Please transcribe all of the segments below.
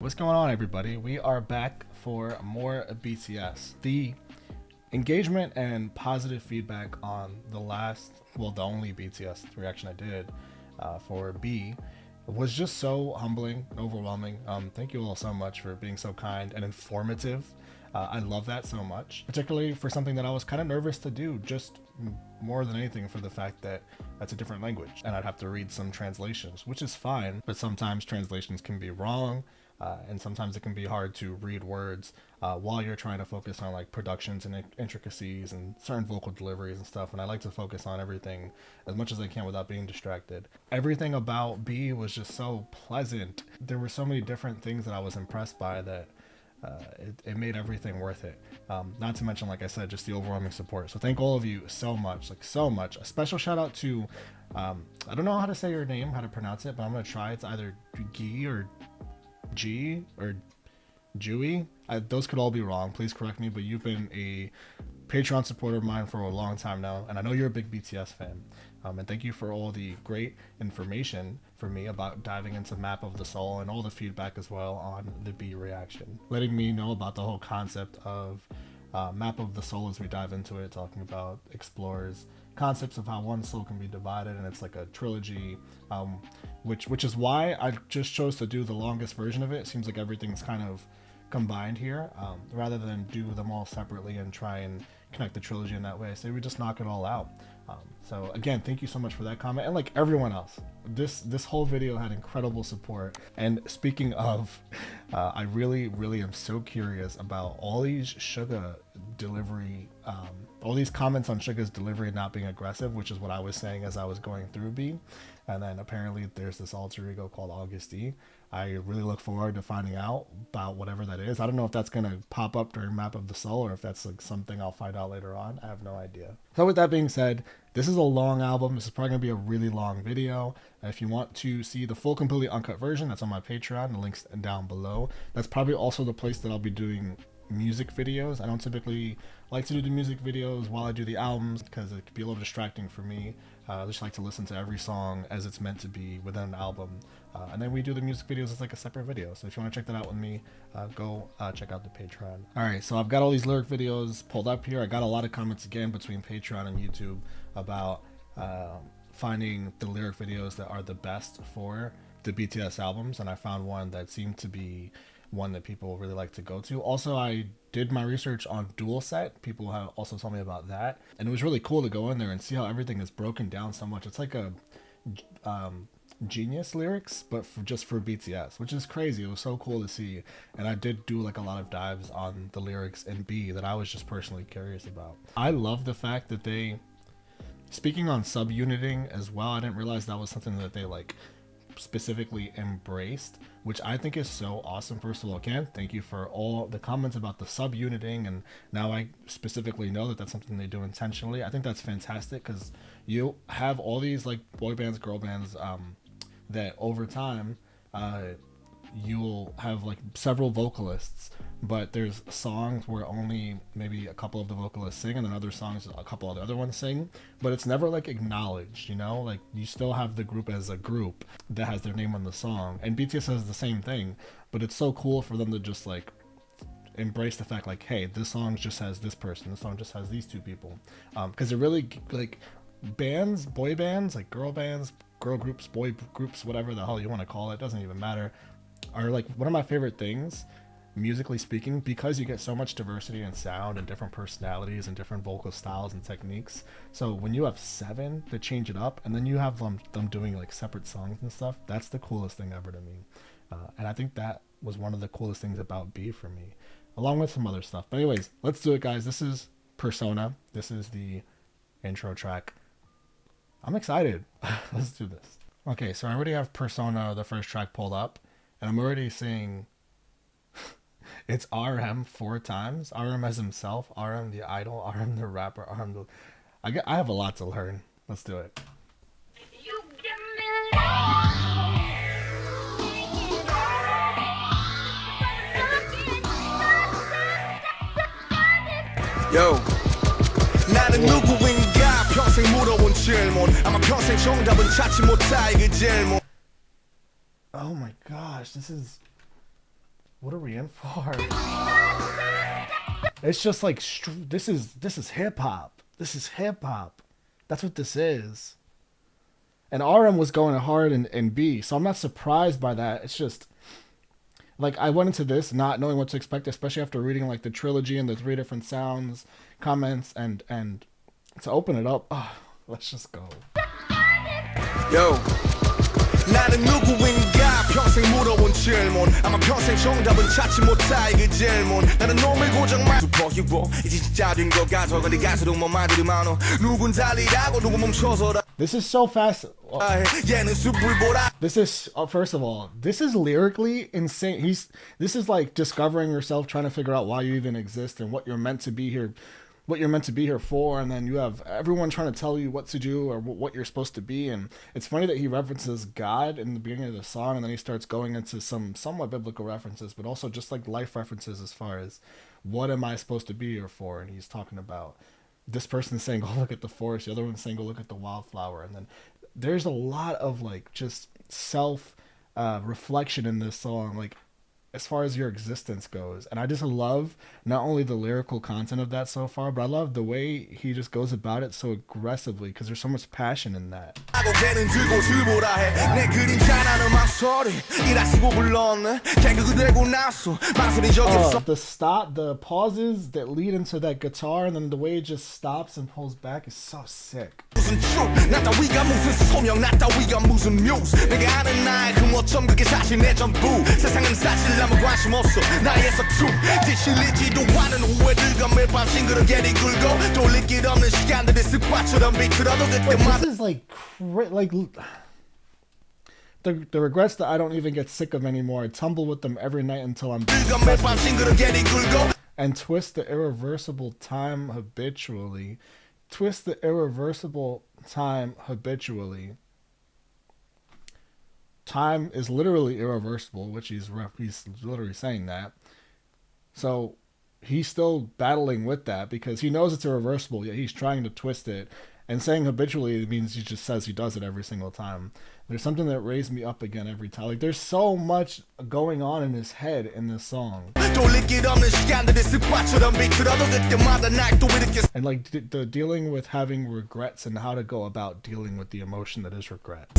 What's going on, everybody? We are back for more BTS. The engagement and positive feedback on the only BTS reaction I did for B was just so humbling and overwhelming. Thank you all so much for being so kind and informative. I love that so much, particularly for something that I was kind of nervous to do, just more than anything for the fact that that's a different language and I'd have to read some translations, which is fine, but sometimes translations can be wrong. And sometimes it can be hard to read words while you're trying to focus on like productions and intricacies and certain vocal deliveries and stuff. And I like to focus on everything as much as I can without being distracted. Everything about B was just so pleasant. There were so many different things that I was impressed by that it made everything worth it. Not to mention, like I said, just the overwhelming support. So thank all of you so much, like so much. A special shout out to, I don't know how to say your name, how to pronounce it, but I'm going to try. It's either Guy or G or Jewy. Those could all be wrong. Please correct me, but you've been a Patreon supporter of mine for a long time now, and I know you're a big BTS fan. And thank you for all the great information for me about diving into Map of the Soul and all the feedback as well on the B reaction. Letting me know about the whole concept of Map of the Soul as we dive into it, talking about explores concepts of how one soul can be divided, and it's like a trilogy, which is why I just chose to do the longest version of it. It seems like everything's kind of combined here, rather than do them all separately and try and connect the trilogy in that way. So we just knock it all out. So again, thank you so much for that comment, and like everyone else, this whole video had incredible support. And speaking of, I really am so curious about all these Suga delivery, all these comments on Suga's delivery not being aggressive, which is what I was saying as I was going through B. And then apparently there's this alter ego called August D. I really look forward to finding out about whatever that is. I don't know if that's going to pop up during Map of the Soul or if that's like something I'll find out later on. I have no idea. So with that being said, this is a long album. This is probably going to be a really long video. If you want to see the full completely uncut version, that's on my Patreon. The link's down below. That's probably also the place that I'll be doing music videos. I don't typically like to do the music videos while I do the albums because it could be a little distracting for me. I just like to listen to every song as it's meant to be within an album. And then we do the music videos as like a separate video. So if you want to check that out with me, go check out the Patreon. All right, so I've got all these lyric videos pulled up here. I got a lot of comments again between Patreon and YouTube about finding the lyric videos that are the best for the BTS albums. And I found one that seemed to be one that people really like to go to. Also, I did my research on Dual Set. People have also told me about that, and it was really cool to go in there and see how everything is broken down so much. It's like a Genius lyrics, but just for BTS, which is crazy. It was so cool to see, and I did do like a lot of dives on the lyrics in B that I was just personally curious about. I love the fact that they, speaking on subuniting as well, I didn't realize that was something that they like specifically embraced, which I think is so awesome. First of all, again, thank you for all the comments about the subuniting, and now I specifically know that that's something they do intentionally. I think that's fantastic because you have all these like boy bands, girl bands, that over time you'll have like several vocalists, but there's songs where only maybe a couple of the vocalists sing and then other songs a couple of the other ones sing, but it's never like acknowledged, you know, like you still have the group as a group that has their name on the song, and BTS has the same thing. But it's so cool for them to just like embrace the fact like, hey, this song just has this person, this song just has these two people, because it really like bands, boy bands, like girl bands, girl groups, boy groups, whatever the hell you want to call it, doesn't even matter, are like one of my favorite things musically speaking, because you get so much diversity in sound and different personalities and different vocal styles and techniques. So when you have 7 to change it up, and then you have them doing like separate songs and stuff, that's the coolest thing ever to me. And I think that was one of the coolest things about B for me, along with some other stuff. But anyways, let's do it, guys. This is Persona. This is the intro track. I'm excited. Let's do this. Okay, so I already have Persona, the first track, pulled up, and I'm already seeing it's RM 4 times. RM as himself, RM the idol, RM the rapper, RM the... I have a lot to learn. Let's do it. You give me love. Yo, 나는 누구인가 평생 물어온 질문 아마 평생 정답은 찾지 못할 그 질문. Oh my gosh, this is What are we in for? It's just like this is hip hop. This is hip hop. That's what this is. And RM was going hard in B, so I'm not surprised by that. It's just like I went into this not knowing what to expect, especially after reading like the trilogy and the 3 different sounds, comments, and to open it up. Let's just go. Yo. 나는 누구인가 평생 물어온 질문 아마 평생 정답은 찾지 못할 그 질문 나는 놈을 고정만 슈퍼히로 이제 진짜 된 거 같아 근데 갈수록 뭐 말들이 많어 누군 달리라고 누구 멈춰서라 This is so fast. 얘는 숲을 보라 This is first of all, this is lyrically insane. This is like discovering yourself, trying to figure out why you even exist and what you're meant to be here. What you're meant to be here for, and then you have everyone trying to tell you what to do or what you're supposed to be. And it's funny that he references God in the beginning of the song, and then he starts going into some somewhat biblical references, but also just like life references as far as what am I supposed to be here for. And he's talking about this person saying, go look at the forest, the other one saying, go look at the wildflower. And then there's a lot of like just self reflection in this song, like as far as your existence goes. And I just love not only the lyrical content of that so far, but I love the way he just goes about it so aggressively, because there's so much passion in that. The pauses that lead into that guitar, and then the way it just stops and pulls back is so sick. 아무 관심 없어 나의 서춤 지실리지도 않은 후회들과 매일 밤 싱그럽게 굴고 돌릴 길 없는 시간들이 습관처럼 비틀어도 그때마다 This is like the regrets that I don't even get sick of anymore. I tumble with them every night until I'm and twist the irreversible time habitually. Twist the irreversible time habitually. Time is literally irreversible, which he's literally saying that. So he's still battling with that because he knows it's irreversible, yet he's trying to twist it. And saying habitually means he just says he does it every single time. There's something that raised me up again every time. Like there's so much going on in his head in this song. And like the dealing with having regrets and how to go about dealing with the emotion that is regret.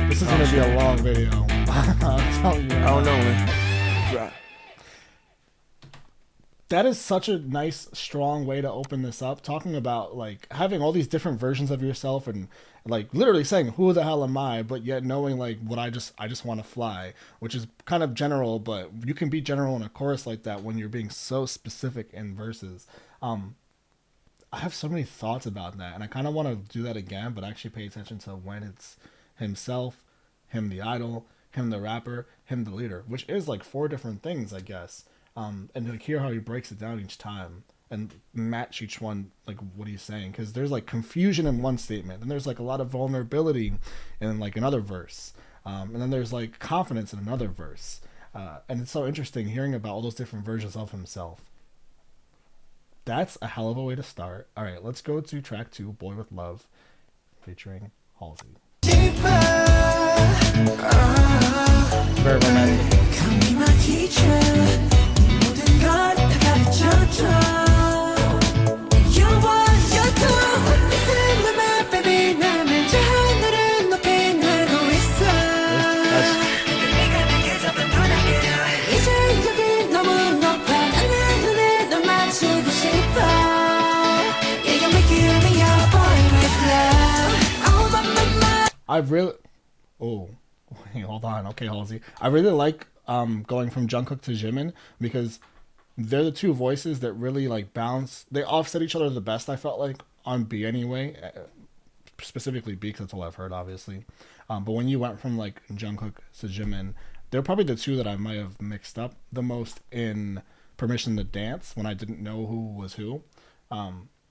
This is gonna be a long video. I'm telling you. I don't know, man. That is such a nice, strong way to open this up. Talking about like having all these different versions of yourself and like literally saying, "Who the hell am I?" But yet knowing like what I just want to fly, which is kind of general. But you can be general in a chorus like that when you're being so specific in verses. I have so many thoughts about that, and I kind of want to do that again, but actually pay attention to when it's himself, him the idol, him the rapper, him the leader, which is like 4 different things, I guess. And to hear how he breaks it down each time and match each one, like what he's saying, because there's like confusion in one statement, and there's like a lot of vulnerability in like another verse, and then there's like confidence in another verse, and it's so interesting hearing about all those different versions of himself. That's a hell of a way to start. All right, let's go to track 2, Boy With Love, featuring Halsey. Very romantic. I really, wait, hold on. Okay, Halsey. I really like going from Jungkook to Jimin because they're the 2 voices that really like bounce. They offset each other the best, I felt like, on B anyway. Specifically B, because that's all I've heard, obviously. But when you went from like Jungkook to Jimin, they're probably the 2 that I might have mixed up the most in Permission to Dance when I didn't know who was who.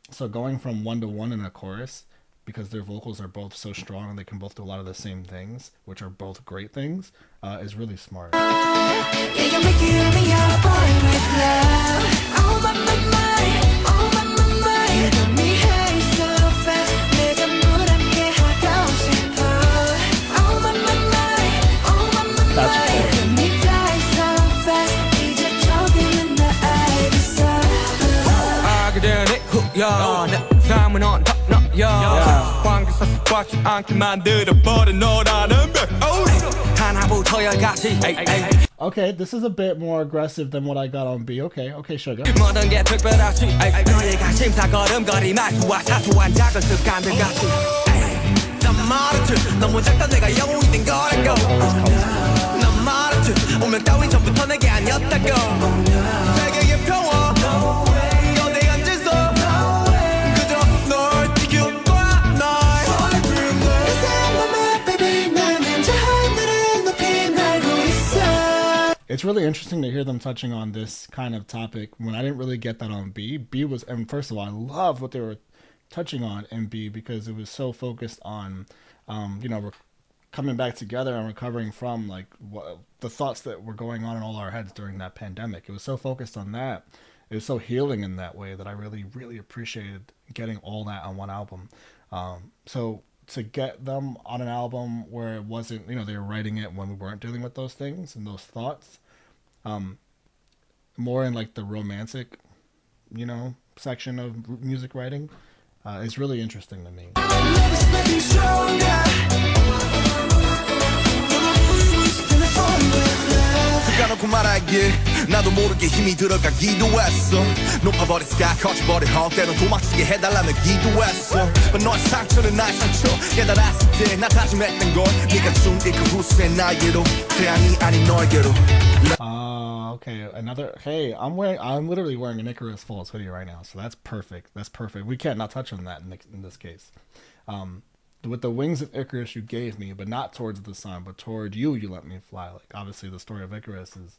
So going from 1 to 1 in a chorus, because their vocals are both so strong and they can both do a lot of the same things, which are both great things, is really smart. That's cool. Okay, this is a bit more aggressive than what I got on B. Okay, sugar. It's really interesting to hear them touching on this kind of topic when I didn't really get that on B. B was, and first of all, I loved what they were touching on in B because it was so focused on, coming back together and recovering from like the thoughts that were going on in all our heads during that pandemic. It was so focused on that. It was so healing in that way that I really, really appreciated getting all that on one album. So to get them on an album where it wasn't, they were writing it when we weren't dealing with those things and those thoughts, more in like the romantic, section of music writing, is really interesting to me. 까놓고 말하길 나도 모르게 힘이 들어가기도 했어 높아버린 sky 커져버린 헛 때론 도망치게 해달라며 기도했어 But 너의 상처는 나의 상처 깨달았을 때 나 다짐했던 걸 네가 준 그 후세 나에게로 태양이 아닌 너에게로 Okay, another. Hey, I'm literally wearing an Icarus Falls hoodie right now, so that's perfect. We can't not touch on that in this case. With the wings of Icarus you gave me, but not towards the sun, but toward you let me fly. Like, obviously the story of Icarus is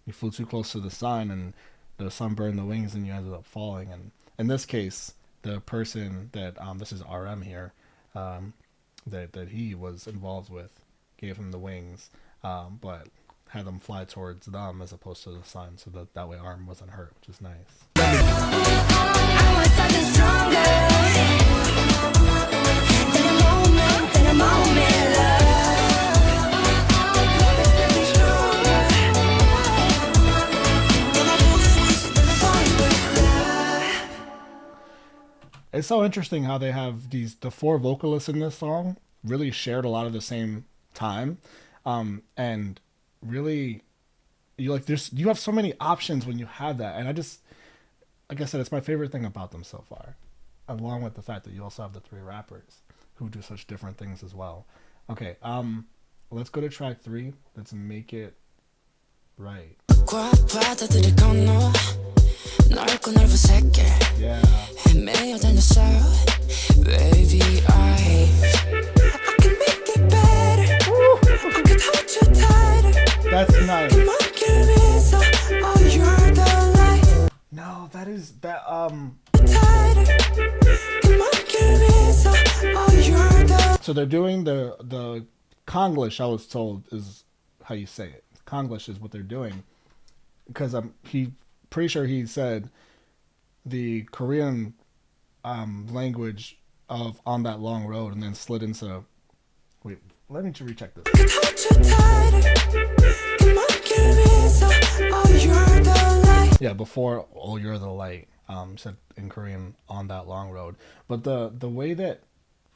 you flew too close to the sun and the sun burned the wings and you ended up falling. And in this case, the person that this is RM here, that he was involved with gave him the wings, but had them fly towards them as opposed to the sun, so that way RM wasn't hurt, which is nice. It's so interesting how they have the four vocalists in this song really shared a lot of the same time, and really you have so many options when you have that, and like I said, it's my favorite thing about them so far, along with the fact that you also have the three rappers who do such different things as well. Okay, let's go to track 3. Let's make it right. Yeah. Baby, I can make it better. I could hold you tighter. That's nice. No, that is that So they're doing the Konglish, I was told, is how you say it. Konglish is what they're doing, because pretty sure he said the Korean language of On That Long Road and then slid into, wait, let me recheck this. Yeah, before Oh You're the Light, said in Korean On That Long Road. But the way that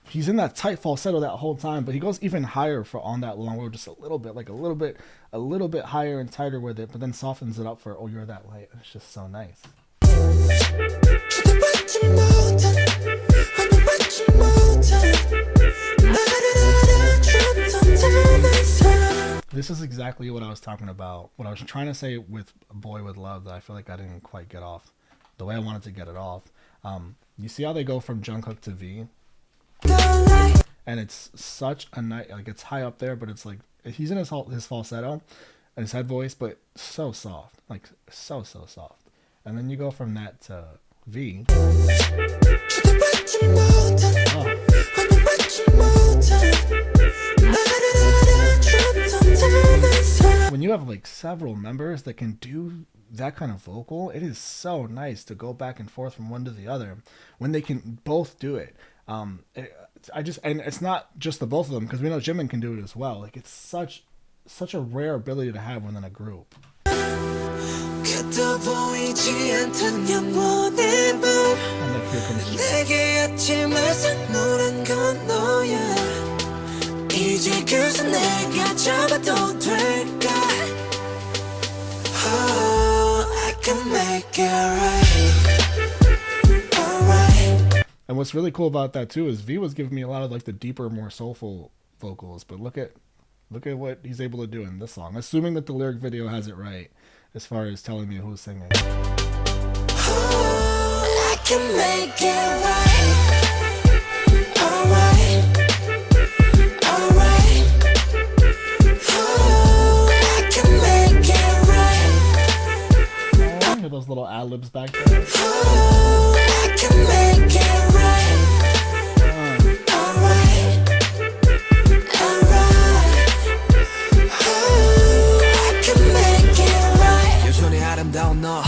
he's in that tight falsetto that whole time, but he goes even higher for On That Long Road, just a little bit, like a little bit higher and tighter with it, but then softens it up for Oh You're That Light. It's just so nice. This is exactly what I was talking about. What I was trying to say with Boy With Love that I feel like I didn't quite get off the way I wanted to get it off. You see how they go from Jungkook to V? And it's such a nice, like, it's high up there, but it's like he's in his falsetto and his head voice, but so soft, like so soft. And then you go from that to V. Oh. When you have like several members that can do that kind of vocal, it is so nice to go back and forth from one to the other when they can both do it. And it's not just the both of them, because we know Jimin can do it as well. Like, it's such a rare ability to have within a group. And like, here and what's really cool about that too is V was giving me a lot of like the deeper, more soulful vocals, but look at what he's able to do in this song. Assuming that the lyric video has it right as far as telling me who's singing. I can make it right. Alright. I can make it right. Oh, hear those little ad-libs back there. I can make it right. 아름다운 너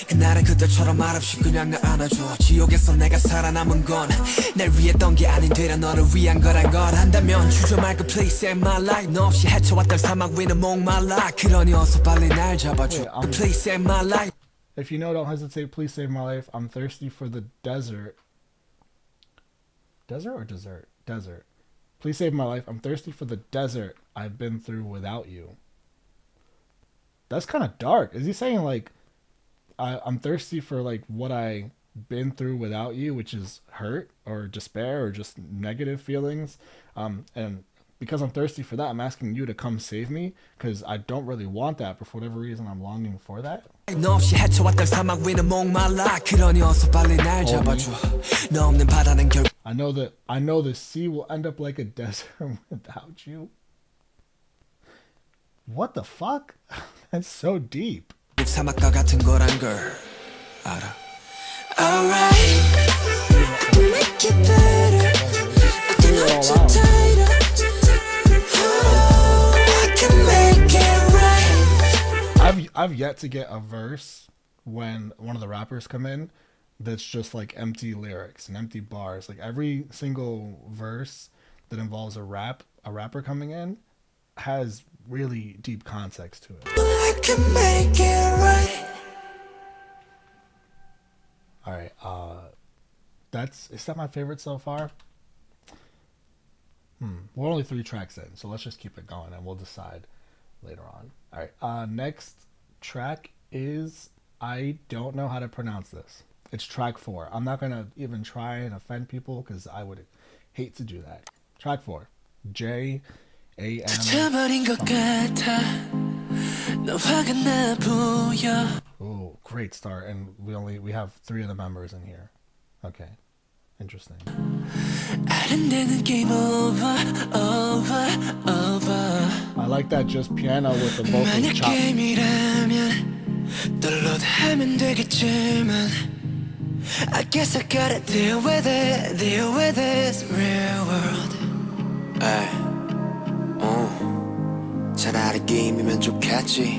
그날은 그때처럼 말없이 그냥 나 안아줘 지옥에서 내가 살아남은 건 날 위했던 게 아닌 되려 너를 위한 거란 걸 안다면 주저 말고 please save my life 너 없이 헤쳐왔던 사막 위는 목말라 그러니 어서 빨리 날 잡아줘 please save my life. If you know, don't hesitate. Please save my life. I'm thirsty for the desert. Desert or dessert? Desert. Please save my life. I'm thirsty for the desert I've been through without you. That's kind of dark. Is he saying like, I'm thirsty for like what I been through without you, which is hurt or despair or just negative feelings? And because I'm thirsty for that, I'm asking you to come save me because I don't really want that, but for whatever reason, I'm longing for that. I know the sea will end up like a desert without you. What the fuck? That's so deep. I've yet to get a verse when one of the rappers come in that's just like empty lyrics and empty bars. Like every single verse that involves a rapper coming in has really deep context to it. I can make it right. All right, is that my favorite so far? We're only 3 tracks in, so let's just keep it going and we'll decide later on. All right, next track is, I don't know how to pronounce this. It's track 4. I'm not gonna even try and offend people because I would hate to do that. Track 4, J. Oh, great start, and we have 3 of the members in here. Okay, interesting. I like that just piano with the vocal chop. I guess I gotta deal with this real world. 차라리 게임이면 좋겠지.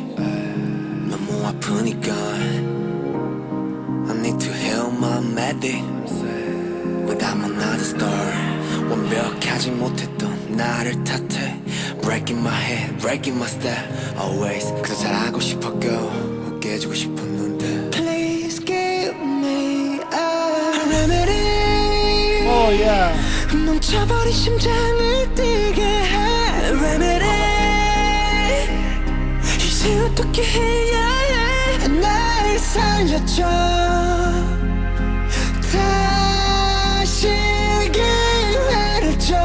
너무 아프니까 I need to heal my medic. But I'm another star. 완벽하지 못했던 나를 탓해. Breaking my head, breaking my step. Always 그저 잘하고 싶었고 깨지고 싶었는데. Please give me a remedy. Oh yeah. 멈춰버린 심장을 뛰게 해 remedy. 어떻게 해야 해 날 살려줘 다시 기회를 줘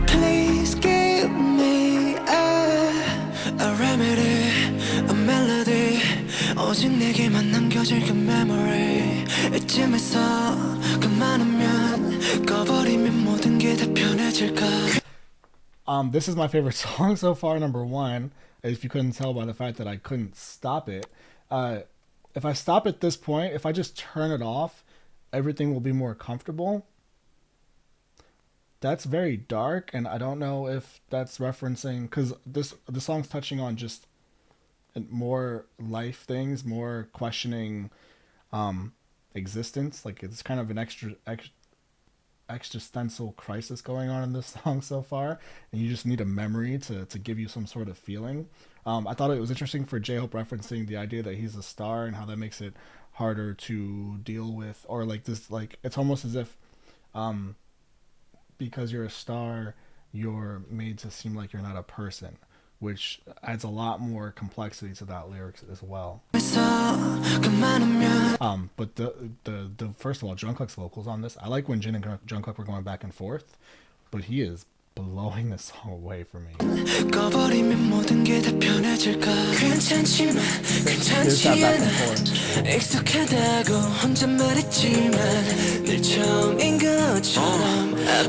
Please give me a remedy a melody 오직 내게만 남겨질 그 memory 이쯤에서 그만하면 꺼버리면 모든 게 다 편해질까. This is my favorite song so far, number 1, if you couldn't tell by the fact that I couldn't stop it. If I stop at this point, if I just turn it off, everything will be more comfortable. that's very dark, and I don't know if that's referencing because the song's touching on just more life things, more questioning existence. Like it's kind of an existential crisis going on in this song so far, and you just need a memory to give you some sort of feeling. I thought it was interesting for J-Hope referencing the idea that he's a star and how that makes it harder to deal with, or like this, like it's almost as if because you're a star, you're made to seem like you're not a person, which adds a lot more complexity to that lyrics as well. But the first of all, Jungkook's vocals on this, I like when Jin and Jungkook were going back and forth, but he is blowing this song away for me. Here's that back and forth.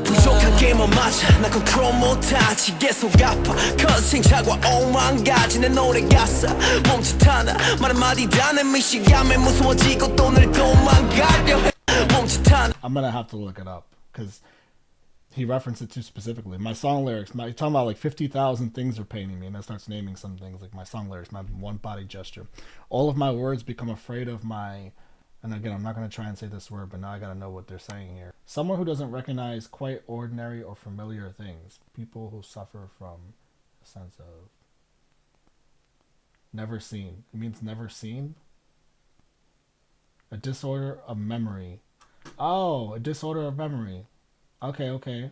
부족하게만 맞아 나 컨트롤 못하지 계속 아파 컨생 차과 오만 가지 내 노래 가사 멈칫하나 말 한마디 다 내 미시감에 무서워지고 또 늘 도망가려 해 멈칫하나. I'm gonna have to look it up because he referenced it too specifically. My song lyrics, he's talking about like 50,000 things are paining me, and then starts naming some things like my song lyrics, my one body gesture. All of my words become afraid of my, and again, I'm not going to try and say this word, but now I got to know what they're saying here. Someone who doesn't recognize quite ordinary or familiar things. People who suffer from a sense of never seen. It means never seen. A disorder of memory. Oh, a disorder of memory. Okay.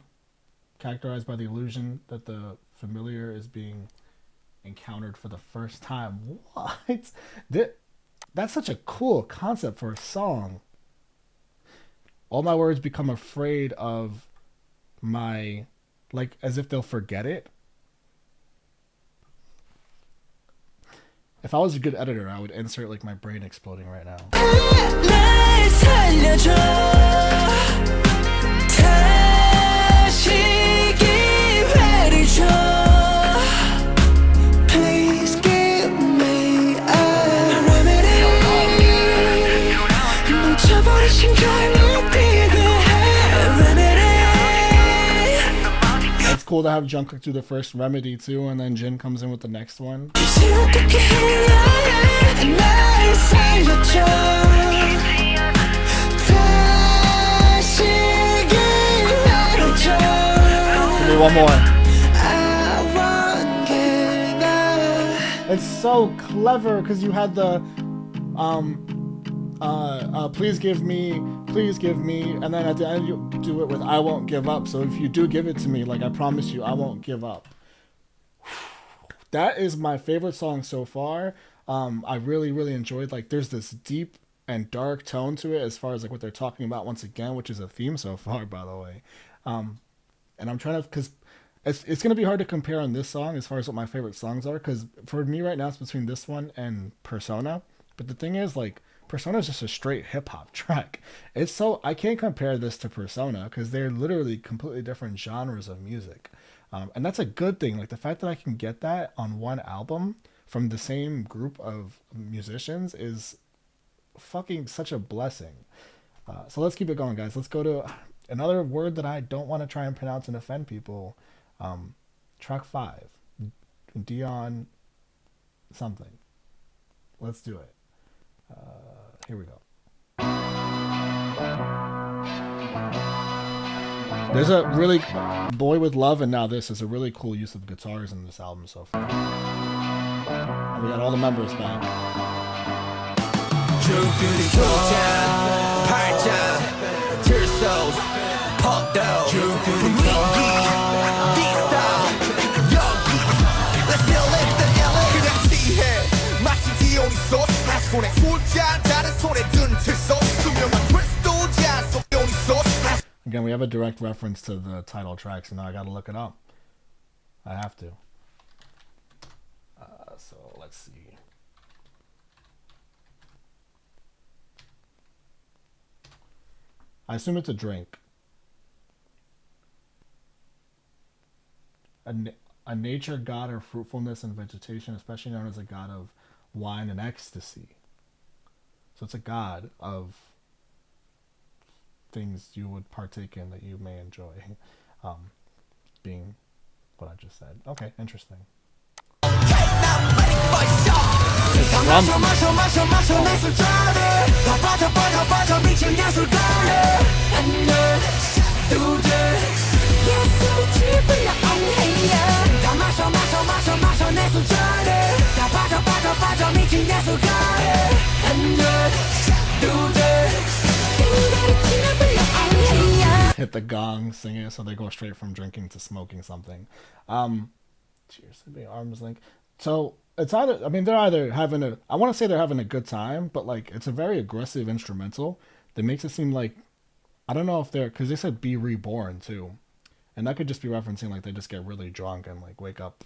Characterized by the illusion that the familiar is being encountered for the first time. What? That's such a cool concept for a song. All my words become afraid of my, like, as if they'll forget it. If I was a good editor, I would insert like my brain exploding right now. It's cool to have Jungkook do the first remedy too, and then Jin comes in with the next one. Give me one more. It's so clever because you had the please give me, and then at the end you do it with I won't give up. So if you do give it to me, like I promise you, I won't give up. That is my favorite song so far. I really enjoyed, like, there's this deep and dark tone to it as far as like what they're talking about once again, which is a theme so far, by the way. And I'm trying to, because it's going to be hard to compare on this song as far as what my favorite songs are, because for me right now it's between this one and Persona. But the thing is, like, Persona is just a straight hip-hop track. It's so, I can't compare this to Persona because they're literally completely different genres of music. And that's a good thing. Like, the fact that I can get that on one album from the same group of musicians is fucking such a blessing. So let's keep it going, guys. Let's go to another word that I don't want to try and pronounce and offend people. Track 5. Dion something. Let's do it. Here we go. There's a really Boy With Love and now this is a really cool use of guitars in this album so far. And we got all the members back. Again, we have a direct reference to the title track, so now I gotta look it up. I have to. So let's see. I assume it's a drink. A nature god of fruitfulness and vegetation, especially known as a god of wine and ecstasy. So it's a god of things you would partake in that you may enjoy. being what I just said. Okay, interesting. Hit the gong, sing it, so they go straight from drinking to smoking something. Cheers to the arms length. So it's either, I mean, they're either having a, I want to say they're having a good time, but like it's a very aggressive instrumental that makes it seem like, I don't know if they're, because they said be reborn too, and that could just be referencing like they just get really drunk and like wake up,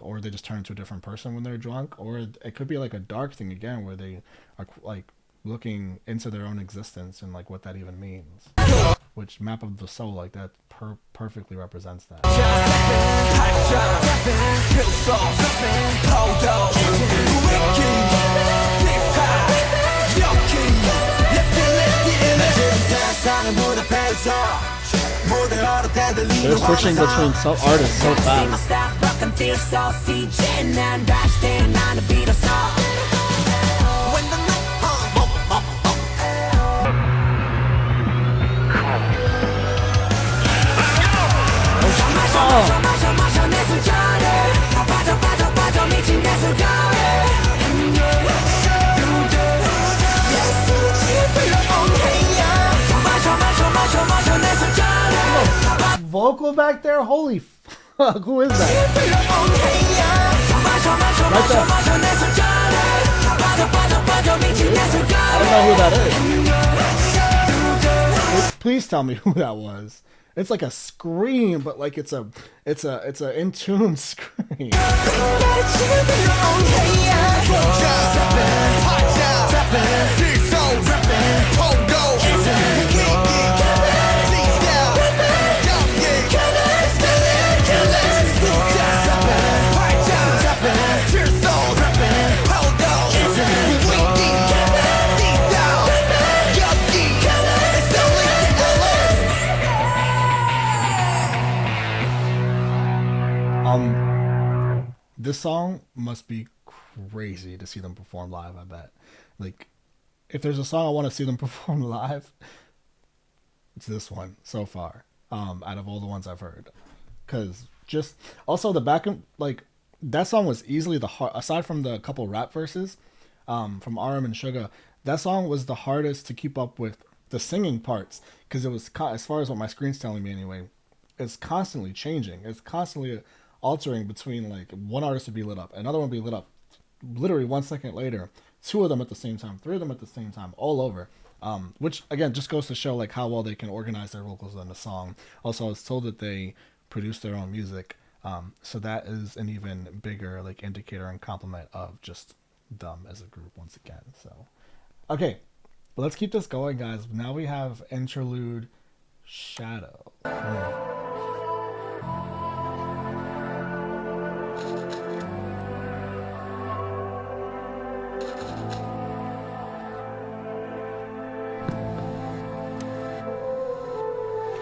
or they just turn into a different person when they're drunk, or it could be like a dark thing again where they are like looking into their own existence and like what that even means. Which Map of the Soul, like that perfectly represents that. They're switching between artists so fast. Vocal back there? Holy fuck, who is that? Right there. I don't know who that is. Please tell me who that was. It's like a scream, but like it's a in tune scream. This song must be crazy to see them perform live, I bet. Like, if there's a song I want to see them perform live, it's this one so far, out of all the ones I've heard. Because just, also the back, like, that song was easily the hard, aside from the couple rap verses, from RM and Suga, that song was the hardest to keep up with the singing parts. Because it was, as far as what my screen's telling me anyway, it's constantly changing. It's constantly altering between, like, one artist would be lit up, another one would be lit up literally 1 second later, two of them at the same time, three of them at the same time, all over, which again just goes to show like how well they can organize their vocals in a song. Also, I was told that they produce their own music, so that is an even bigger like indicator and compliment of just them as a group once again. So okay, but let's keep this going, guys. Now we have interlude Shadow.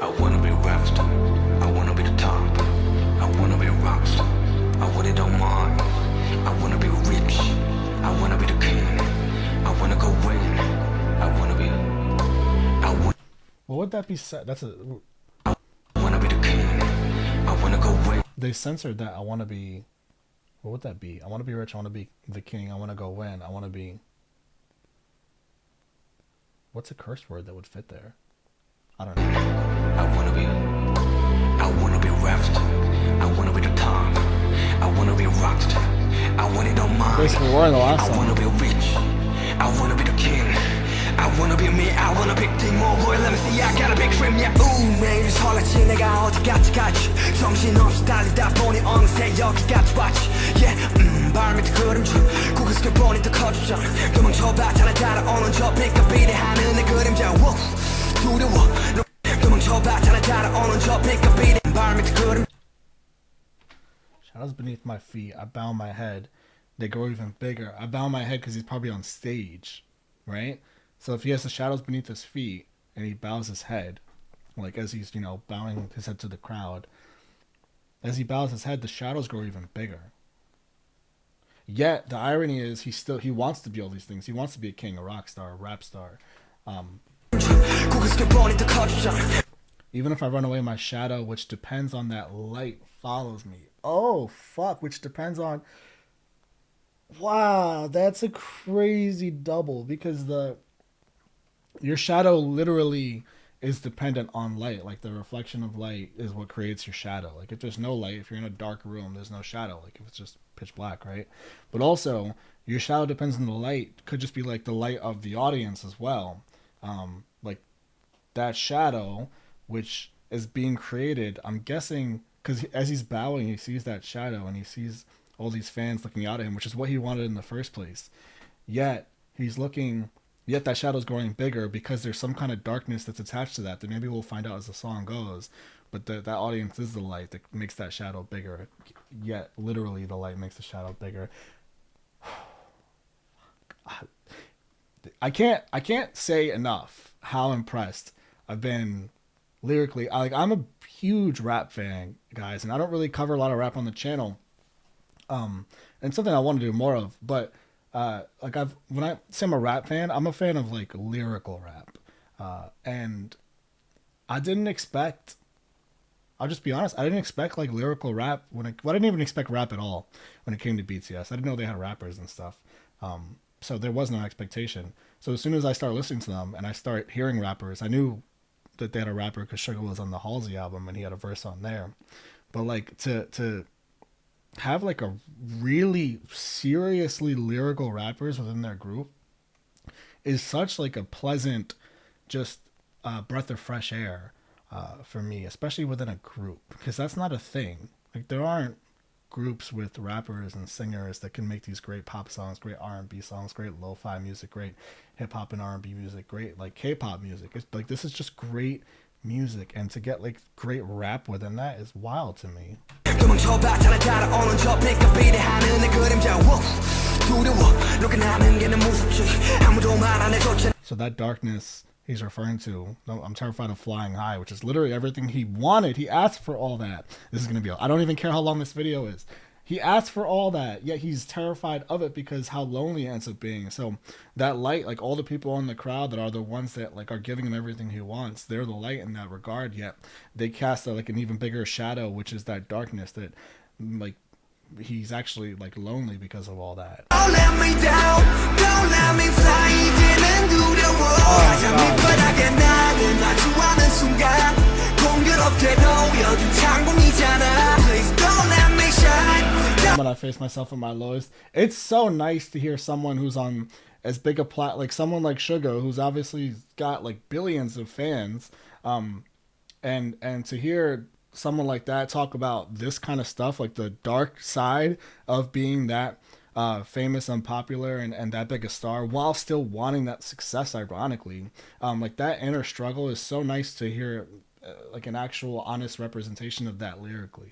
I wanna be rapped, I wanna be the top, I wanna be a rockstar, I really don't mind. I wanna be rich, I wanna be the king, I wanna go win, I wanna be, What would that be said? That's a, I wanna be the king, I wanna go win. they censored that. I want to be, what would that be? I want to be rich, I want to be the king, I want to go win, I want to be, what's a curse word that would fit there? I don't know. I wanna be rapped, I wanna be the top, I wanna be a rockstar, I wanna don't mind. Basically, we're in the last song. I wanna be rich, I wanna be the king, I wanna be me, I wanna big thing, more boy, let me see, I got a big dream, yeah. 매일 설레지 내가 어디까지 갈지, 정신없이 달리다 보니 어느새 여기까지 왔지, yeah. 발 밑에 그림자, 고개 숙여 보니 더 커지잖아. 도망쳐봤잖아, 따라오는 저 빛과 비례하는 내 그림자, 두려워. 도망쳐봤잖아, 따라오는 저 빛과 비례, 발 밑에 그림. Shadows beneath my feet, I bow my head. They grow even bigger. I bow my head because he's probably on stage, right? So if he has the shadows beneath his feet and he bows his head, Like as he's, bowing his head to the crowd. As he bows his head, the shadows grow even bigger. Yet the irony is he wants to be all these things. He wants to be a king, a rock star, a rap star. Even if I run away, my shadow, which depends on that light, follows me. Oh fuck, which depends on. Wow, that's a crazy double because your shadow literally is dependent on light. Like the reflection of light is what creates your shadow. Like if there's no light, if you're in a dark room, there's no shadow. Like if it's just pitch black, right? But also your shadow depends on the light. Could just be like the light of the audience as well. Like that shadow, which is being created, I'm guessing, because as he's bowing, he sees that shadow and he sees all these fans looking out at him, which is what he wanted in the first place. Yet that shadow's growing bigger because there's some kind of darkness that's attached to that maybe we'll find out as the song goes. But that audience is the light that makes that shadow bigger. Yet literally the light makes the shadow bigger. I can't say enough how impressed I've been lyrically. I'm a huge rap fan, guys, and I don't really cover a lot of rap on the channel. And something I want to do more of, but when I say I'm a rap fan, I'm a fan of like lyrical rap. And I didn't expect, I'll just be honest, I didn't expect like lyrical rap I didn't even expect rap at all when it came to BTS. I didn't know they had rappers and stuff. So there was no expectation. So as soon as I start listening to them and I start hearing rappers, I knew that they had a rapper because Sugar was on the Halsey album and he had a verse on there. But like to have like a really seriously lyrical rappers within their group is such like a pleasant, just breath of fresh air for me, especially within a group, because that's not a thing. Like there aren't groups with rappers and singers that can make these great pop songs, great R&B songs, great lo-fi music, great hip-hop and R&B music, great like K-pop music. It's like this is just great music, and to get like great rap within that is wild to me. So that darkness he's referring to, I'm terrified of flying high, which is literally everything he wanted. He asked for all that. This is going to be, I don't even care how long this video is. He asked for all that, yet he's terrified of it because how lonely it ends up being. So that light, like all the people in the crowd that are the ones that like are giving him everything he wants, they're the light in that regard, yet they cast like an even bigger shadow, which is that darkness that like he's actually like lonely because of all that. Don't let me down, don't let me fly. When I face myself at my lowest, it's so nice to hear someone who's on as big a like someone like Sugar, who's obviously got like billions of fans, and to hear someone like that talk about this kind of stuff, like the dark side of being that famous and popular and that big a star while still wanting that success, ironically, like that inner struggle is so nice to hear, like an actual honest representation of that lyrically.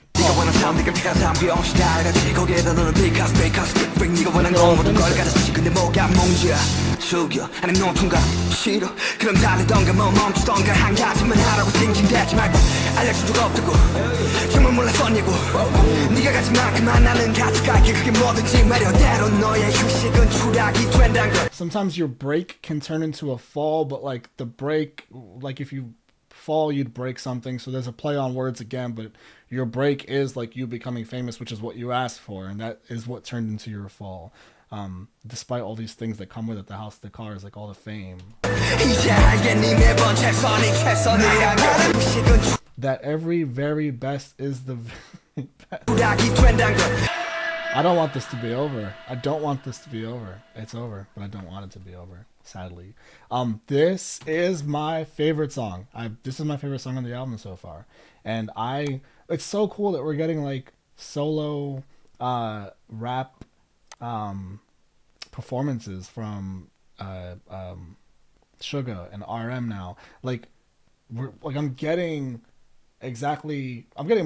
Sometimes your break can turn into a fall, but like the break, like if you fall you'd break something, so there's a play on words again, but your break is like you becoming famous, which is what you asked for, and that is what turned into your fall, despite all these things that come with it, the house, the cars, like all the fame. That every very best is the very best. I don't want this to be over. I don't want this to be over. It's over, but I don't want it to be over, sadly. This is my favorite song. This is my favorite song on the album so far. And it's so cool that we're getting like solo rap performances from Suga and RM now. I'm getting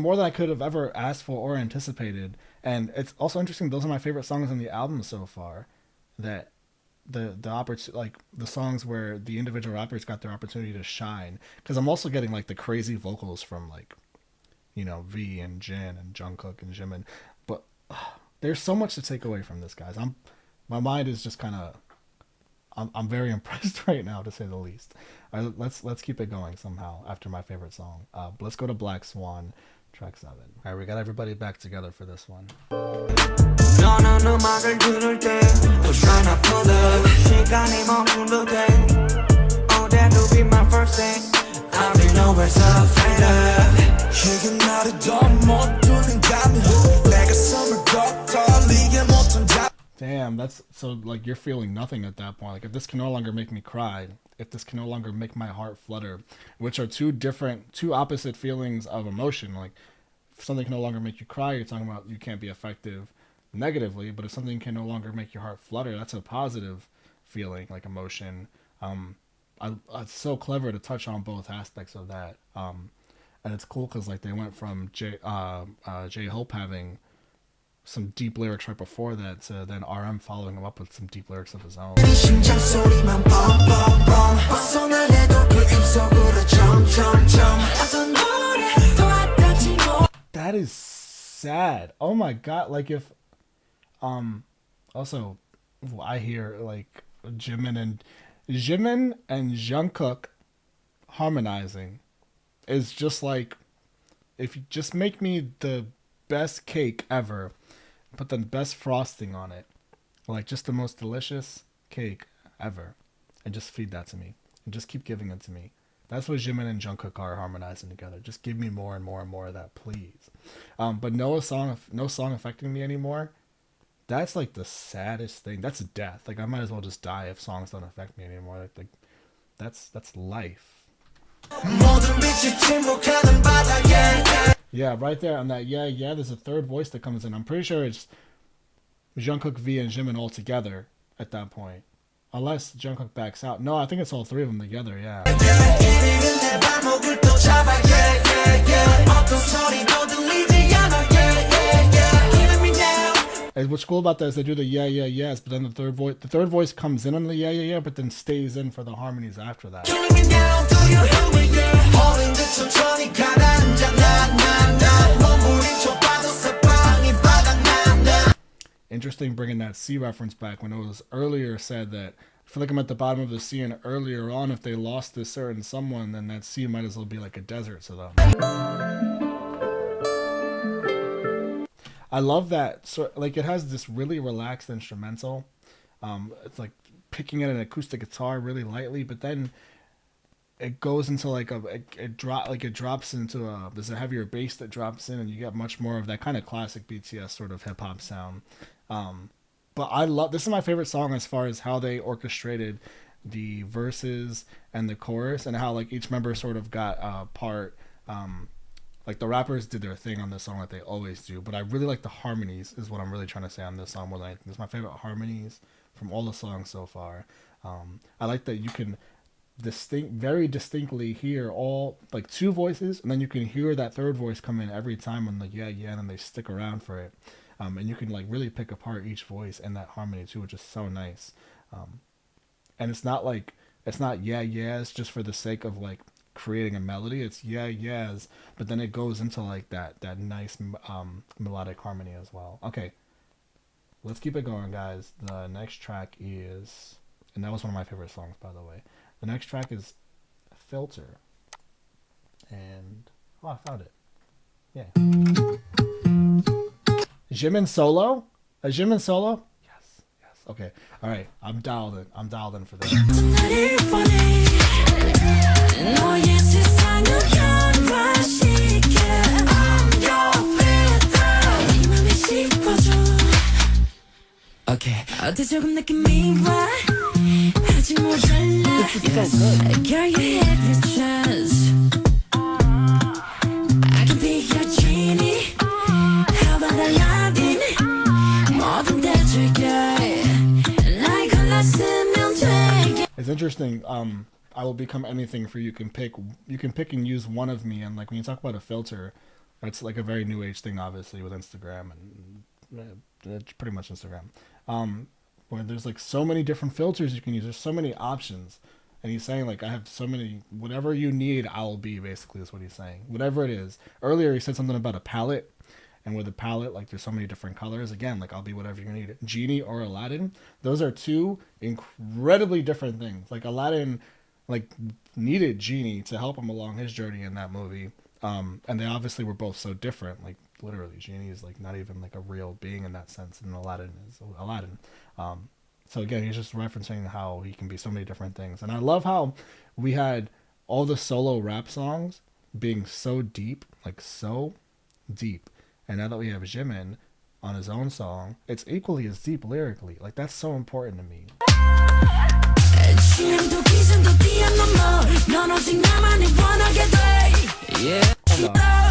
more than I could have ever asked for or anticipated. And it's also interesting, those are my favorite songs on the album so far, that the like the songs where the individual rappers got their opportunity to shine. Because I'm also getting like the crazy vocals from like, you know, V and Jin and Jungkook and Jimin, but there's so much to take away from this, guys. My mind is just kind of, I'm very impressed right now, to say the least. All right, let's keep it going somehow after my favorite song. Let's go to Black Swan, track 7. All right, we got everybody back together for this one. Damn, that's so like you're feeling nothing at that point. Like if this can no longer make me cry, if this can no longer make my heart flutter, which are two opposite feelings of emotion. Like if something can no longer make you cry, you're talking about you can't be effective negatively, but if something can no longer make your heart flutter, that's a positive feeling, like emotion. It's so clever to touch on both aspects of that. And it's cool because like they went from J-Hope having some deep lyrics right before that to then RM following him up with some deep lyrics of his own. That is sad. Oh my god. Like if also I hear like Jimin and Jungkook harmonizing is just like, if you just make me the best cake ever, put the best frosting on it, like just the most delicious cake ever, and just feed that to me and just keep giving it to me. That's what Jimin and Jungkook are harmonizing together. Just give me more and more and more of that, please. But no song affecting me anymore. That's like the saddest thing. That's death. Like I might as well just die if songs don't affect me anymore. Like that's life. Yeah, right there on that. Yeah. There's a third voice that comes in. I'm pretty sure it's Jungkook, V, and Jimin all together at that point, unless Jungkook backs out. No, I think it's all three of them together. Yeah. And what's cool about that is they do the yes, but then the third voice comes in on the yeah, but then stays in for the harmonies after that. Interesting bringing that C reference back when it was earlier said that I feel like I'm at the bottom of the sea, and earlier on if they lost this certain someone, then that sea might as well be like a desert to them. I love that. So like it has this really relaxed instrumental. It's like picking at an acoustic guitar really lightly, but then it goes into like it drops into there's a heavier bass that drops in, and you get much more of that kind of classic BTS sort of hip hop sound. But I love, this is my favorite song as far as how they orchestrated the verses and the chorus, and how like each member sort of got a part. Like the rappers did their thing on this song like they always do, but I really like the harmonies is what I'm really trying to say on this song more than anything. It's my favorite harmonies from all the songs so far. I like that you can very distinctly hear all like two voices, and then you can hear that third voice come in every time on the yeah, and then they stick around for it. And you can like really pick apart each voice and that harmony too, which is so nice. And it's not yeahs just for the sake of like creating a melody. It's yeahs, but then it goes into like that nice melodic harmony as well. Okay, let's keep it going, guys. The next track is, and that was one of my favorite songs, by the way. The next track is Filter, and I found it. Yeah, Jimin solo. A Jimin solo. Yes. Okay. All right. I'm dialed in for this. Okay. 조금 느낌이 와. 하지 못할래. Girl, you have the chance. I can be your genie. How about Aladdin? 뭐든 대줄게. Like 골랐으면 돼. It's interesting. I will become anything for you. You can pick and use one of me, and like when you talk about a filter, it's like a very new age thing, obviously with Instagram, and it's pretty much Instagram. where there's like so many different filters you can use. There's so many options. And he's saying like, I have so many, whatever you need, I'll be, basically is what he's saying. Whatever it is. Earlier he said something about a palette. And with a palette, like there's so many different colors. Again, like I'll be whatever you need. Genie or Aladdin, those are two incredibly different things. Like Aladdin, like needed Genie to help him along his journey in that movie. And they obviously were both so different. Like literally, Genie is like not even like a real being in that sense, and Aladdin is Aladdin. So again, he's just referencing how he can be so many different things. And I love how we had all the solo rap songs being so deep, like so deep. And now that we have Jimin on his own song, it's equally as deep lyrically. Like, that's so important to me. Hold on.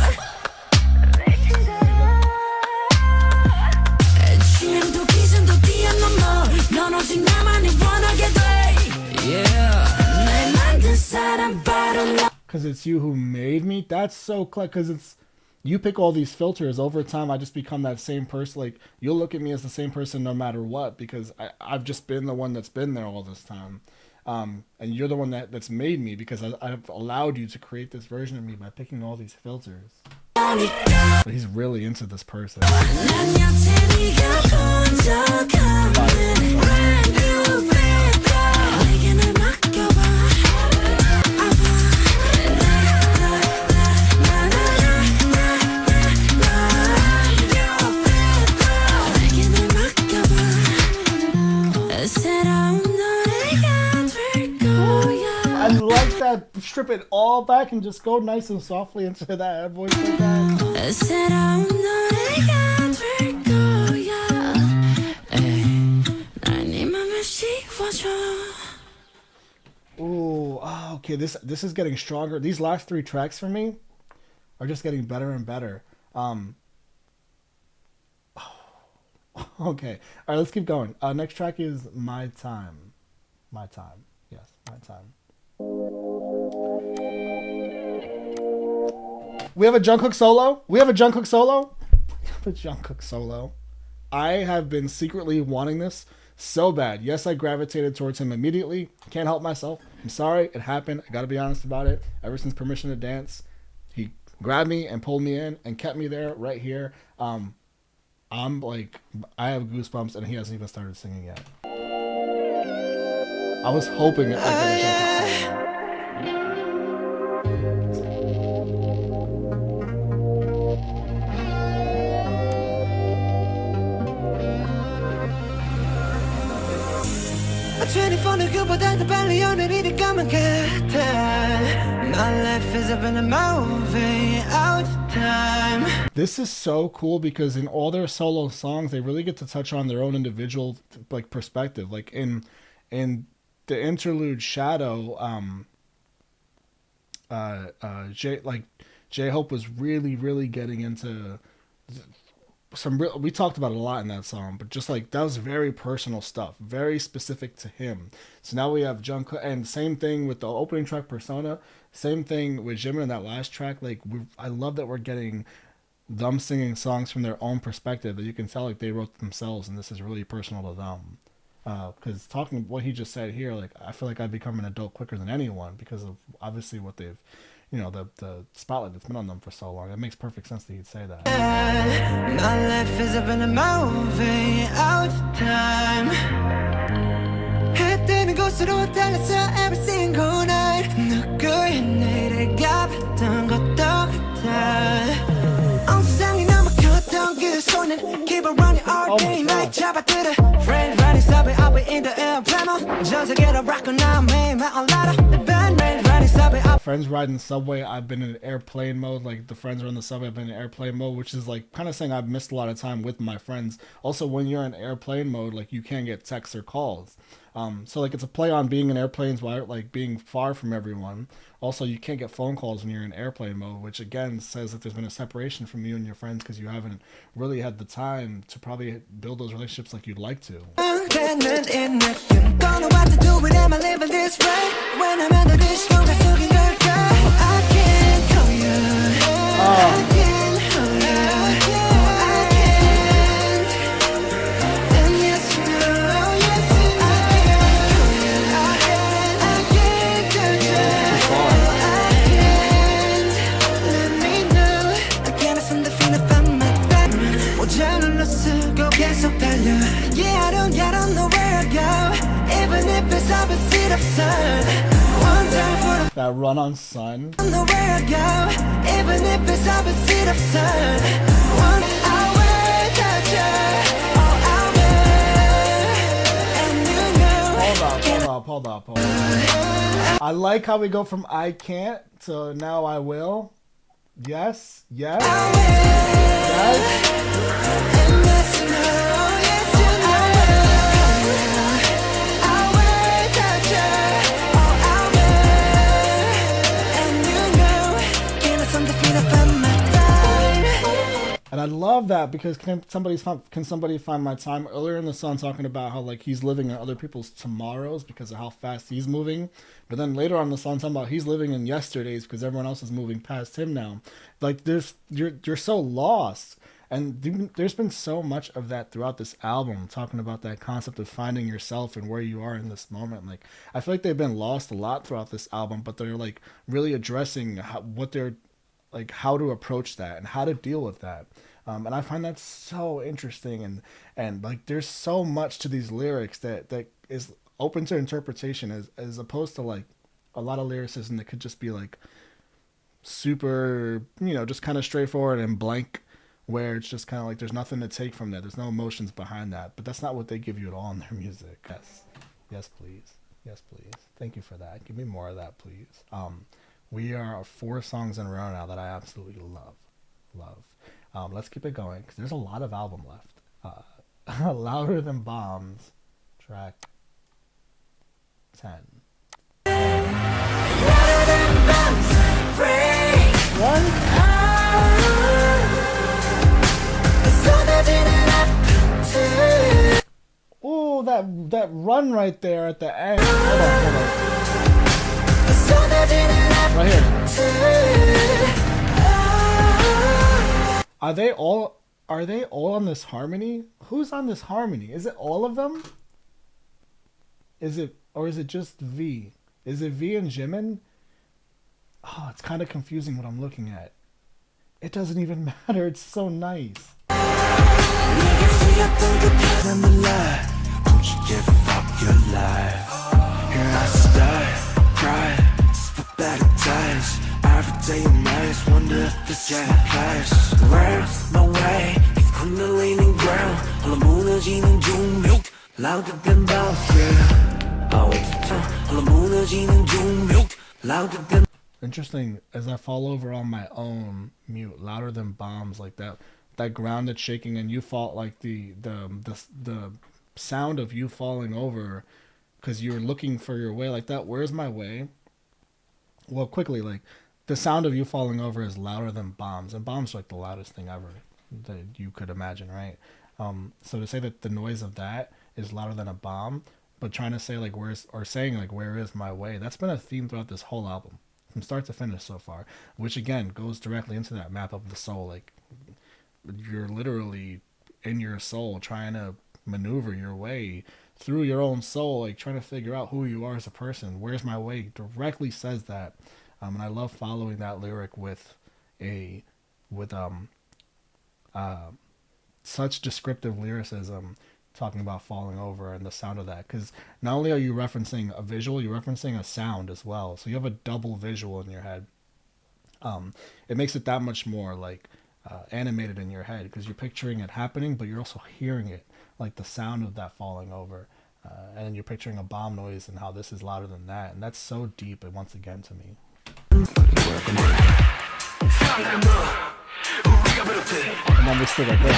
Because it's you who made me. That's so clever. Because it's you pick all these filters. Over time, I just become that same person. Like, you'll look at me as the same person no matter what, because I've just been the one that's been there all this time. And you're the one that's made me, because I've allowed you to create this version of me by picking all these filters. But he's really into this person. I like that. Strip it all back and just go nice and softly into that voice like that. Ooh, oh, okay. This is getting stronger. These last three tracks for me are just getting better and better. Okay. All right, let's keep going. Next track is My Time. My Time. Yes, My Time. We have a Jungkook solo. We have a Jungkook solo. We have a Jungkook solo. I have been secretly wanting this so bad. Yes, I gravitated towards him immediately. Can't help myself. I'm sorry. It happened. I got to be honest about it. Ever since Permission to Dance, he grabbed me and pulled me in and kept me there right here. I'm like, I have goosebumps, and he hasn't even started singing yet. I was hoping I could get a Jungkook solo. This is so cool because in all their solo songs, they really get to touch on their own individual like perspective. Like in the interlude Shadow, J-Hope was really getting into we talked about it a lot in that song, but just like that was very personal stuff, very specific to him. So now we have Jungkook, and same thing with the opening track Persona, same thing with Jimin in that last track. Like I love that we're getting them singing songs from their own perspective that you can tell like they wrote themselves, and this is really personal to them. Because talking what he just said here, like I feel like I've become an adult quicker than anyone because of obviously what they've, you know, the spotlight that's been on them for so long. It makes perfect sense that he'd say that. My life is up in a movie out of time. 해뜨는 곳으로 달렸어 every single night. 누구의 내일을 가봤던 것도 같아. 엉상이 너무 컸던 그 손은 keep on running all day night. 잡아들어 friend running subway I'll be in the airplane. 전 세계로 rock now 매일 my own lot of band running subway. Friends riding subway, I've been in airplane mode. Like the friends are on the subway, I've been in airplane mode, which is like kind of saying I've missed a lot of time with my friends. Also, when you're in airplane mode, like you can't get texts or calls. So like it's a play on being in airplanes while like being far from everyone. Also, you can't get phone calls when you're in airplane mode, which again says that there's been a separation from you and your friends because you haven't really had the time to probably build those relationships like you'd like to. 달려. Yeah, I don't know where I go. Even if it's opposite of sun. One time for the That run on Sun. I don't know where I go. Even if it's opposite of sun. One hour touch you. Oh, I'll be. And you know. Hold up. I like how we go from I can't to now I will. Yes. And that's no, yes, you know. I will touch you. Oh, I will. And you know. Give us some defeat from my time. And I love that because can somebody find my time? Earlier in the song talking about how like he's living in other people's tomorrows because of how fast he's moving. But then later on in the song talking about he's living in yesterdays because everyone else is moving past him now. Like you're so lost. And there's been so much of that throughout this album, talking about that concept of finding yourself and where you are in this moment. Like I feel like they've been lost a lot throughout this album, but they're like really addressing how to approach that and how to deal with that. And I find that so interesting, and like there's so much to these lyrics that is open to interpretation as opposed to like a lot of lyricism that could just be like super, just kind of straightforward and blank, where it's just kind of like there's nothing to take from that. There's no emotions behind that, but that's not what they give you at all in their music. Yes, please. Thank you for that. Give me more of that, please. We are 4 songs in a row now that I absolutely love. Let's keep it going because there's a lot of album left. Louder Than Bombs, track 10. Oh, that run right there at the end. Hold on. Right here. Are they all on this harmony? Who's on this harmony? Is it all of them? Is it just V? Is it V and Jimin? Oh, it's kind of confusing what I'm looking at. It doesn't even matter. It's so nice. Interesting, as I fall over on my own mute, Louder Than Bombs, like that grounded shaking, and you fall like the sound of you falling over because you're looking for your way, like that. Where's my way? Well, quickly, like the sound of you falling over is louder than bombs, and bombs are like the loudest thing ever that you could imagine, right? So to say that the noise of that is louder than a bomb, but trying to say like where is my way? That's been a theme throughout this whole album, from start to finish so far, which again goes directly into that map of the soul. Like you're literally in your soul trying to maneuver your way through your own soul, like trying to figure out who you are as a person. Where's my way directly says that. And I love following that lyric with such descriptive lyricism, talking about falling over and the sound of that. Because not only are you referencing a visual, you're referencing a sound as well. So you have a double visual in your head. It makes it that much more like animated in your head, because you're picturing it happening, but you're also hearing it, like the sound of that falling over. And then you're picturing a bomb noise and how this is louder than that. And that's so deep, and once again, to me. And then we still like this.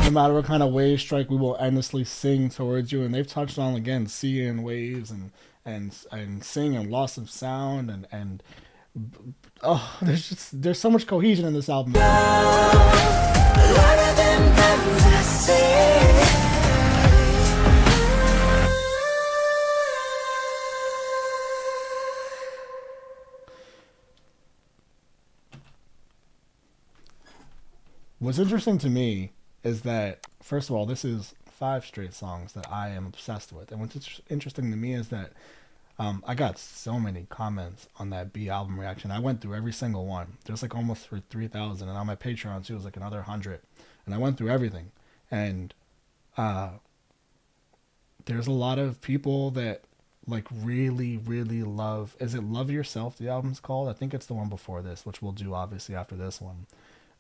No matter what kind of wave strike, we will endlessly sing towards you. And they've touched on, again, seeing waves and sing and loss of sound and there's so much cohesion in this album. What's interesting to me is that, first of all, this is 5 straight songs that I am obsessed with. And what's interesting to me is that I got so many comments on that B album reaction. I went through every single one. There's like almost 3,000. And on my Patreon, too, it was like another 100. And I went through everything. And there's a lot of people that like really, really love. Is it Love Yourself, the album's called? I think it's the one before this, which we'll do obviously after this one.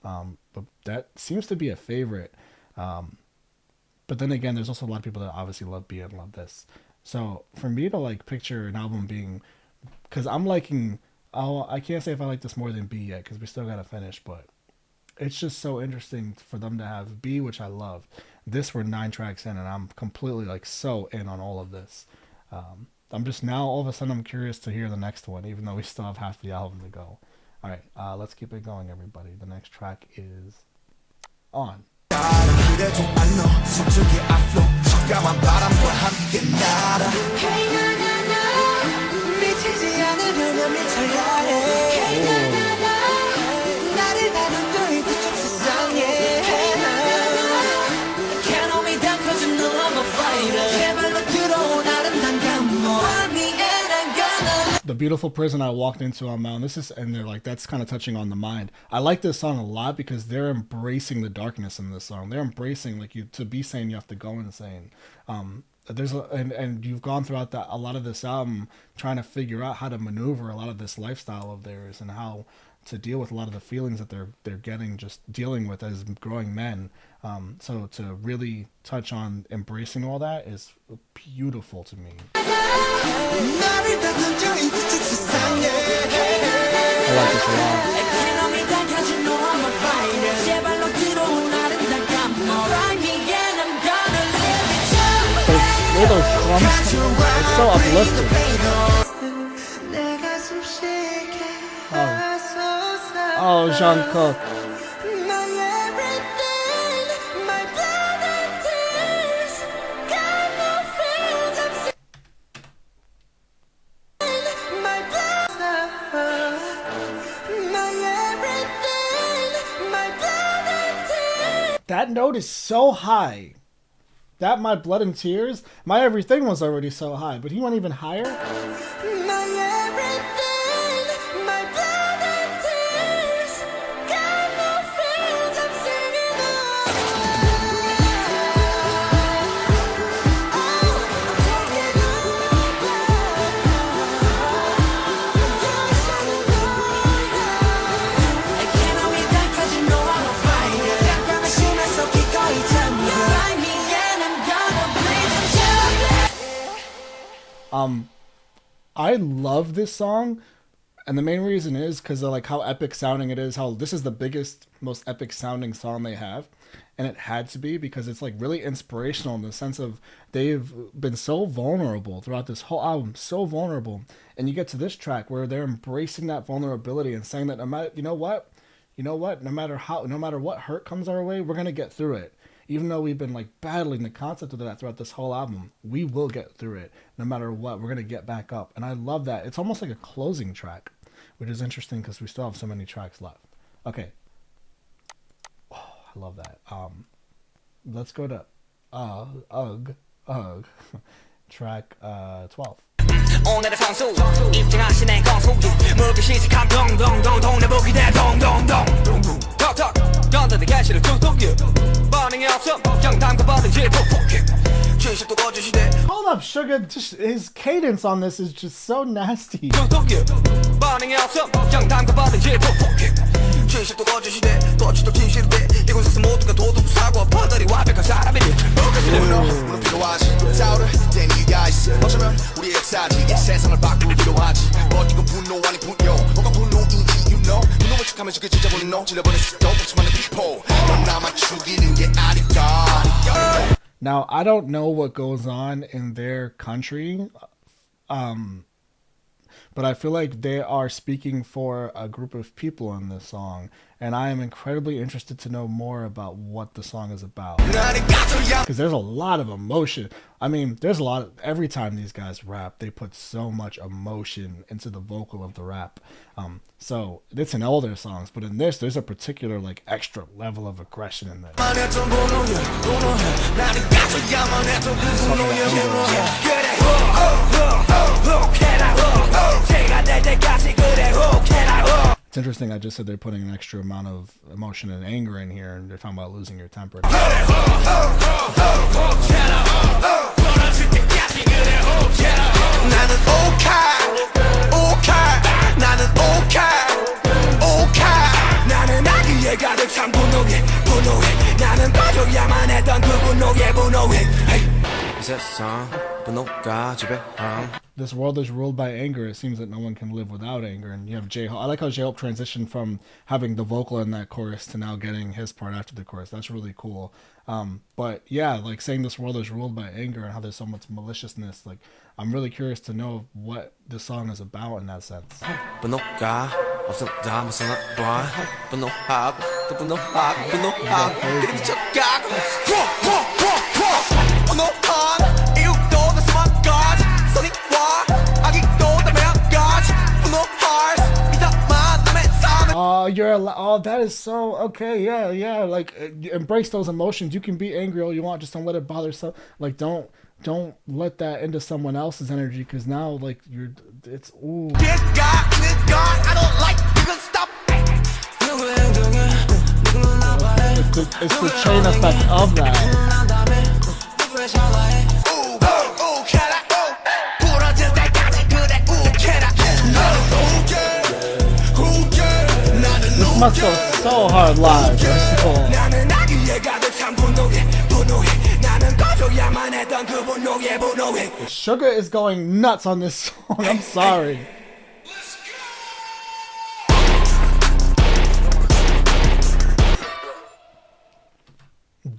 But that seems to be a favorite. But then again, there's also a lot of people that obviously love B and love this. So for me to like picture an album being, because I'm liking, I can't say if I like this more than B yet, because we still got to finish, but it's just so interesting for them to have B, which I love. This we're 9 tracks in, and I'm completely like so in on all of this. I'm just now, all of a sudden, I'm curious to hear the next one, even though we still have half the album to go. All right, let's keep it going, everybody. The next track is On. The beautiful prison I walked into on Mountain. This is, and they're like, that's kind of touching on the mind. I like this song a lot because they're embracing the darkness in this song. They're embracing, like, you to be sane, you have to go insane. There's and you've gone throughout a lot of this album trying to figure out how to maneuver a lot of this lifestyle of theirs and how to deal with a lot of the feelings that they're getting, just dealing with as growing men. So to really touch on embracing all that is beautiful to me. I like this a lot. With those drums, it's so uplifting. Oh, Jungkook. That note is so high. That My Blood and Tears, my everything was already so high, but he went even higher. I love this song, and the main reason is because of like how epic sounding it is, how this is the biggest, most epic sounding song they have, and it had to be because it's like really inspirational in the sense of they've been so vulnerable throughout this whole album, so vulnerable, and you get to this track where they're embracing that vulnerability and saying that no matter, you know what, no matter what hurt comes our way, we're gonna get through it. Even though we've been like battling the concept of that throughout this whole album, we will get through it no matter what. We're going to get back up. And I love that. It's almost like a closing track, which is interesting because we still have so many tracks left. Okay. Oh, I love that. Let's go to track 12. 오늘의 선수 입증하신 내 건수 무기 시작한 동동동 동네 보기 대 동동동 톡톡 던져대 가시를 툭툭 반응이 없어 장담과 받은지 폭폭 진실도 거짓이대. Hold up, Sugar. Just, his cadence on this is just so nasty. 툭툭 반응이 없어 장담과 받은지 폭폭 진실도 거짓이대 거짓도 진실대 이곳에서 모두가 도둑 사고 파다리 완벽한 사람이니 무너 필요하지 싸우를 땐 이유가 있어 어쩌면 우리의 역사지 세상을 바꾸기로 하지 버티고 분노 아니 분노 뭐가 분노인지 you know 분노를 척하면서 그 진짜 분노 질러버릴 수도 없지만 people 넌 나만 죽이는 게 아니다. Now I don't know what goes on in their country, but I feel like they are speaking for a group of people in this song, and I am incredibly interested to know more about what the song is about. Because there's a lot of emotion. I mean, there's a lot of, every time these guys rap, they put so much emotion into the vocal of the rap. So it's in older songs, but in this, there's a particular like extra level of aggression in there. It's interesting, I just said they're putting an extra amount of emotion and anger in here, and they're talking about losing your temper. This world is ruled by anger. It seems that no one can live without anger. And you have J-Hope. I like how J-Hope transitioned from having the vocal in that chorus to now getting his part after the chorus. That's really cool. But yeah, like saying this world is ruled by anger and how there's so much maliciousness. Like, I'm really curious to know what the song is about in that sense. Oh, that is so okay. Yeah. Like, embrace those emotions. You can be angry all you want. Just don't let it bother. So, like, don't let that into someone else's energy. Because now, like, it's ooh. I don't like. You can stop. It's the chain effect of that. Must go so hard live. Sugar is going nuts on this song. I'm sorry.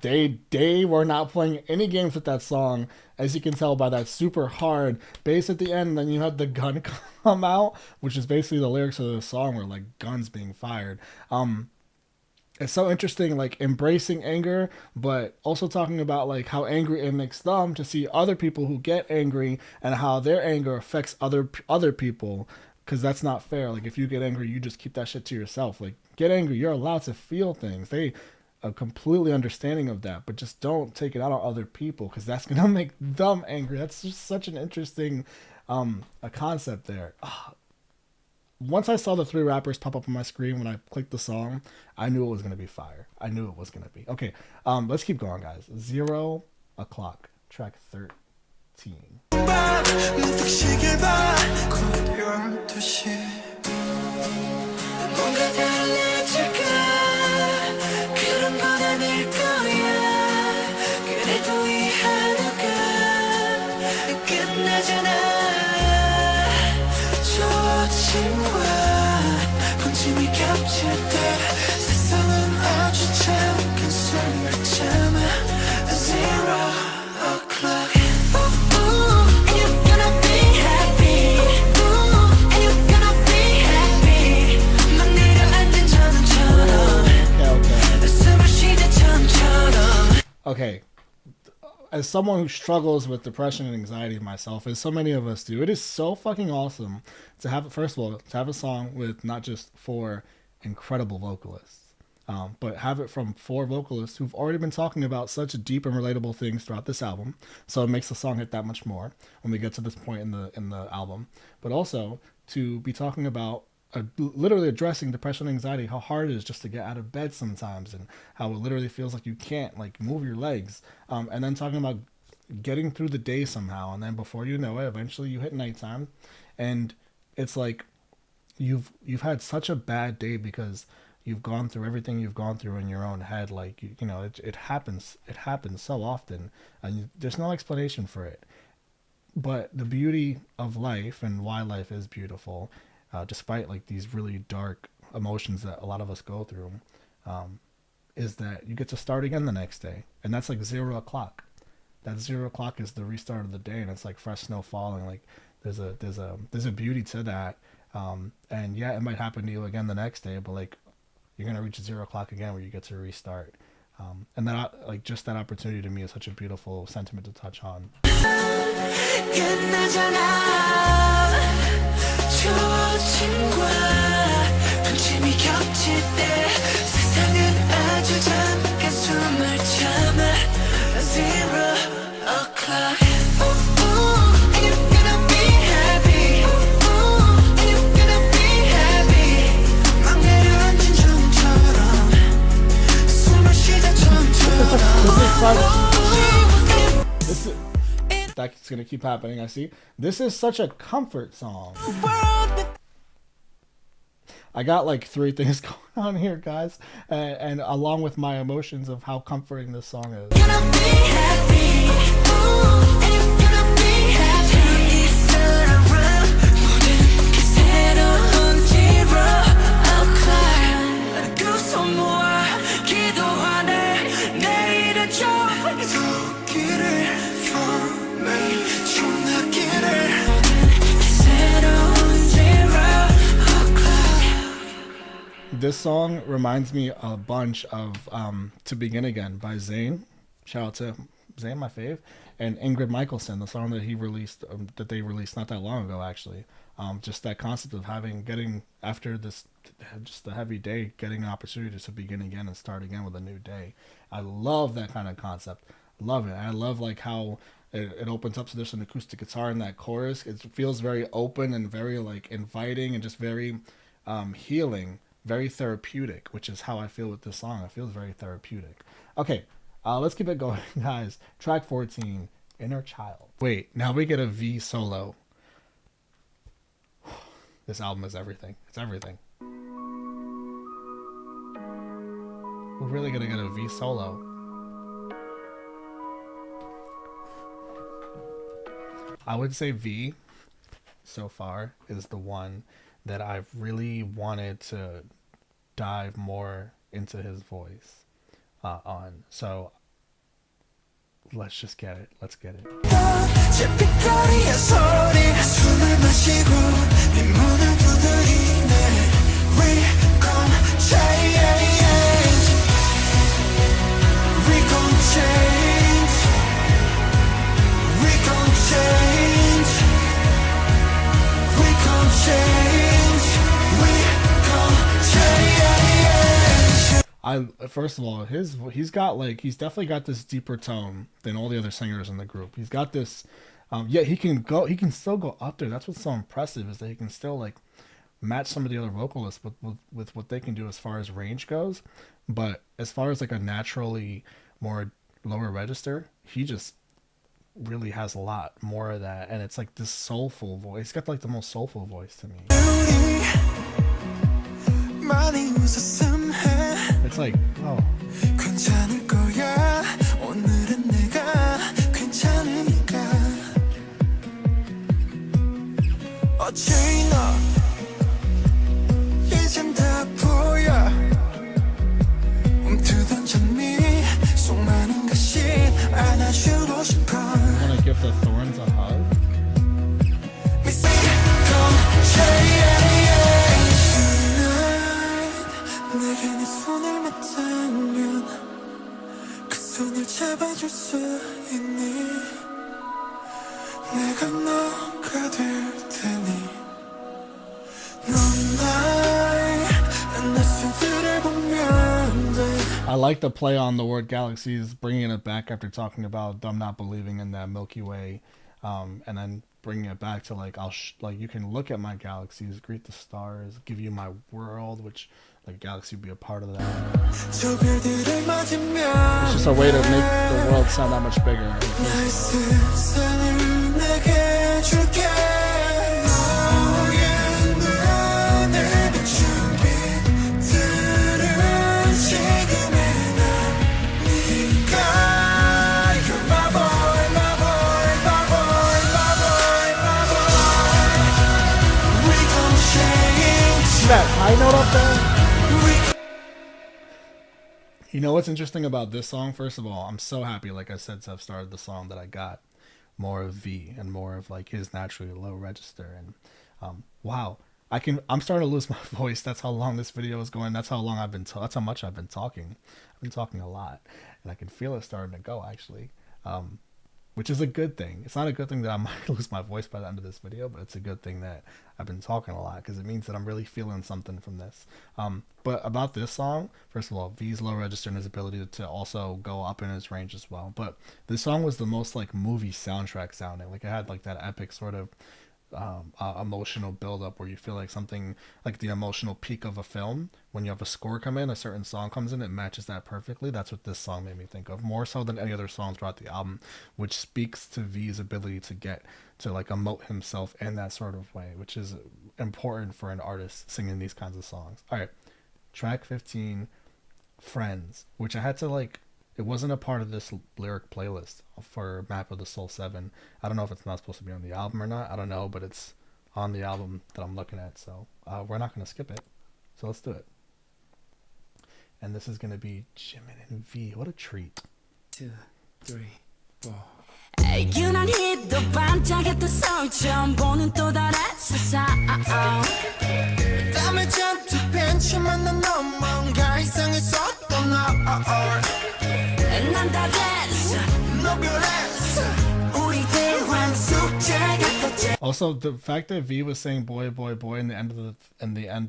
They were not playing any games with that song, as you can tell by that super hard bass at the end. And then you had the gun come out, which is basically the lyrics of the song, where like guns being fired. It's so interesting, like embracing anger, but also talking about like how angry it makes them to see other people who get angry and how their anger affects other people. Because that's not fair. Like, if you get angry, you just keep that shit to yourself. Like, get angry. You're allowed to feel things. They are completely understanding of that, but just don't take it out on other people, because that's gonna make them angry. That's just such an interesting a concept there. Once I saw the three rappers pop up on my screen when I clicked the song, I knew it was gonna be fire. I knew it was gonna be. Okay, let's keep going, guys. 0 o'clock, track 13. Okay, as someone who struggles with depression and anxiety myself, as so many of us do, it is so fucking awesome to have, first of all, to have a song with not just 4 incredible vocalists, but have it from 4 vocalists who've already been talking about such deep and relatable things throughout this album. So it makes the song hit that much more when we get to this point in the album. But also to be talking about literally addressing depression and anxiety, how hard it is just to get out of bed sometimes, and how it literally feels like you can't like move your legs, and then talking about getting through the day somehow, and then before you know it, eventually you hit nighttime, and it's like you've had such a bad day because you've gone through everything you've gone through in your own head. Like, you know, it happens so often, and there's no explanation for it. But the beauty of life and why life is beautiful, despite like these really dark emotions that a lot of us go through, is that you get to start again the next day. And that's like 0 o'clock. That 0 o'clock is the restart of the day, and it's like fresh snow falling. Like, there's a beauty to that. And yeah, it might happen to you again the next day, but like you're gonna reach 0 o'clock again where you get to restart. And that like just that opportunity to me is such a beautiful sentiment to touch on. That's gonna keep happening. I see. This is such a comfort song. I got like 3 things going on here, guys, and along with my emotions of how comforting this song is. This song reminds me a bunch of To Begin Again by Zayn. Shout out to Zayn, my fave, and Ingrid Michaelson, the song that he released, that they released not that long ago, actually. Just that concept of getting after this, just a heavy day, getting an opportunity to begin again and start again with a new day. I love that kind of concept. Love it. I love like how it opens up. So there's an acoustic guitar in that chorus. It feels very open and very like inviting and just very healing. Very therapeutic, which is how I feel with this song. It feels very therapeutic. Okay, let's keep it going, guys. Track 14, Inner Child. Wait, now we get a V solo. This album is everything. It's everything. We're really gonna get a V solo. I would say V so far is the one that I've really wanted to dive more into his voice on. So let's just get it. Let's get it. First of all, he's definitely got this deeper tone than all the other singers in the group. He's got this, he can still go up there. That's what's so impressive, is that he can still like match some of the other vocalists with what they can do as far as range goes. But as far as like a naturally more lower register, he just really has a lot more of that, and it's like this soulful voice. He's got like the most soulful voice to me. It's like, oh. I want to give the thorns a hug. I like the play on the word galaxies, bringing it back after talking about them not believing in that Milky Way, and then bringing it back to like like you can look at my galaxies, greet the stars, give you my world, which like a galaxy would be a part of that. It's just a way to make the world sound that much bigger. That high note up there. You know what's interesting about this song? First of all, I'm so happy, like I said, to have started the song that I got more of V and more of like his naturally low register. And wow, I'm starting to lose my voice. That's how long this video is going. That's how long that's how much I've been talking. I've been talking a lot, and I can feel it starting to go actually. Which is a good thing. It's not a good thing that I might lose my voice by the end of this video, but it's a good thing that I've been talking a lot, because it means that I'm really feeling something from this. But about this song, first of all, V's low register and his ability to also go up in his range as well. But this song was the most like movie soundtrack sounding. Like it had like that epic sort of emotional build-up where you feel like something like the emotional peak of a film. When you have a score come in, a certain song comes in, it matches that perfectly. That's what this song made me think of, more so than any other song throughout the album, which speaks to V's ability to get to like emote himself in that sort of way, which is important for an artist singing these kinds of songs. All right, track 15, Friends, which I had to like, it wasn't a part of this lyric playlist for Map of the Soul 7. I don't know if it's not supposed to be on the album or not. I don't know, but it's on the album that I'm looking at. So we're not going to skip it. So let's do it. And this is going to be Jimin and V. What a treat. 2, 3, 4. 유난히도 반짝였던 서울 처음 보는 또 다른 세상 땀을 잔뜩 벤치만 난 넌 뭔가 이상했었던 난 다 됐어 너 변했어 우리 대화는 숙제 같았지. Also, the fact that V was saying boy, boy, boy in the end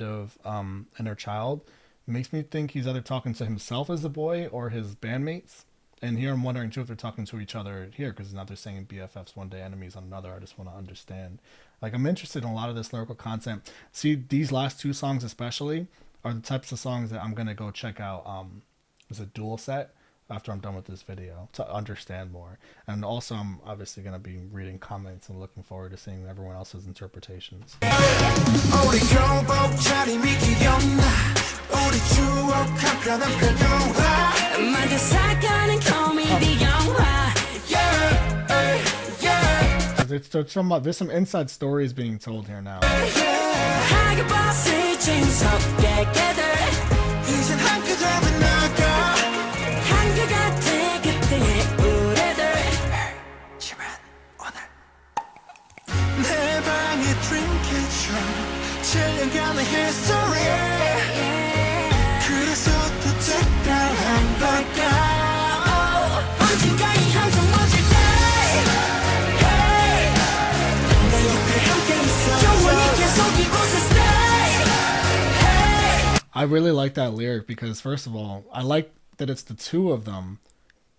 of Inner Child makes me think he's either talking to himself as a boy or his bandmates. And here I'm wondering too if they're talking to each other here, because now they're saying BFFs one day, enemies on another. I just want to understand. Like, I'm interested in a lot of this lyrical content. See, these last two songs especially are the types of songs that I'm gonna go check out. As a dual set after I'm done with this video to understand more. And also, I'm obviously gonna be reading comments and looking forward to seeing everyone else's interpretations. 우리 교복 차림이 기억나 우리 추억한 편한 변화 만져 살까는 코미디 영화. There's some inside stories being told here now. 하게 봤을 징석의 개들 이젠 함께 잡은 나가 한결 같아 그때의 우리들. 지만 오늘 내 방의 드림캐쳐 7년간의 history 그래서 더 특별한 걸까 언젠가 이 함성 멎을 때 내 옆에 함께 있어 영원히 계속 이곳에 stay. I really like that lyric because, first of all, I like that it's the two of them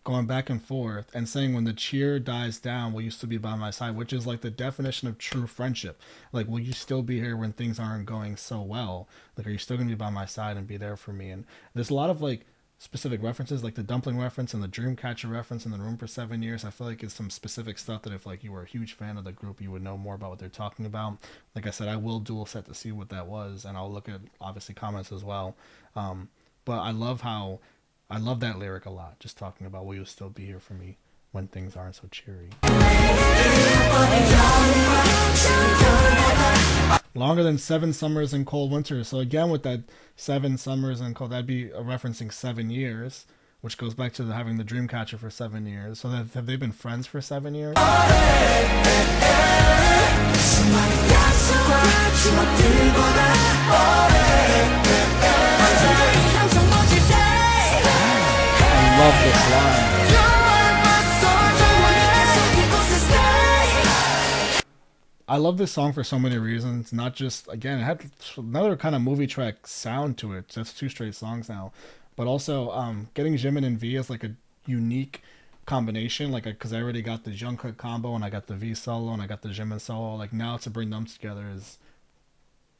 going back and forth and saying, when the cheer dies down, will you still be by my side? Which is like the definition of true friendship. Like, will you still be here when things aren't going so well? Like, are you still going to be by my side and be there for me? And there's a lot of like specific references, like the dumpling reference and the Dreamcatcher reference in the room for 7 years. I feel like it's some specific stuff that if like you were a huge fan of the group, you would know more about what they're talking about. Like I said, I will dual set to see what that was, and I'll look at obviously comments as well. But I love that lyric a lot, just talking about will you still be here for me when things aren't so cheery. Longer than 7 summers and cold winters. So again, with that 7 summers and cold, that'd be referencing 7 years, which goes back to having the Dreamcatcher for 7 years. So have they been friends for 7 years? I love this line. I love this song for so many reasons. Not just, again, it had another kind of movie track sound to it. That's 2 straight songs now. But also, getting Jimin and V as like a unique combination, like, because I already got the Jungkook combo and I got the V solo and I got the Jimin solo. Like, now to bring them together is,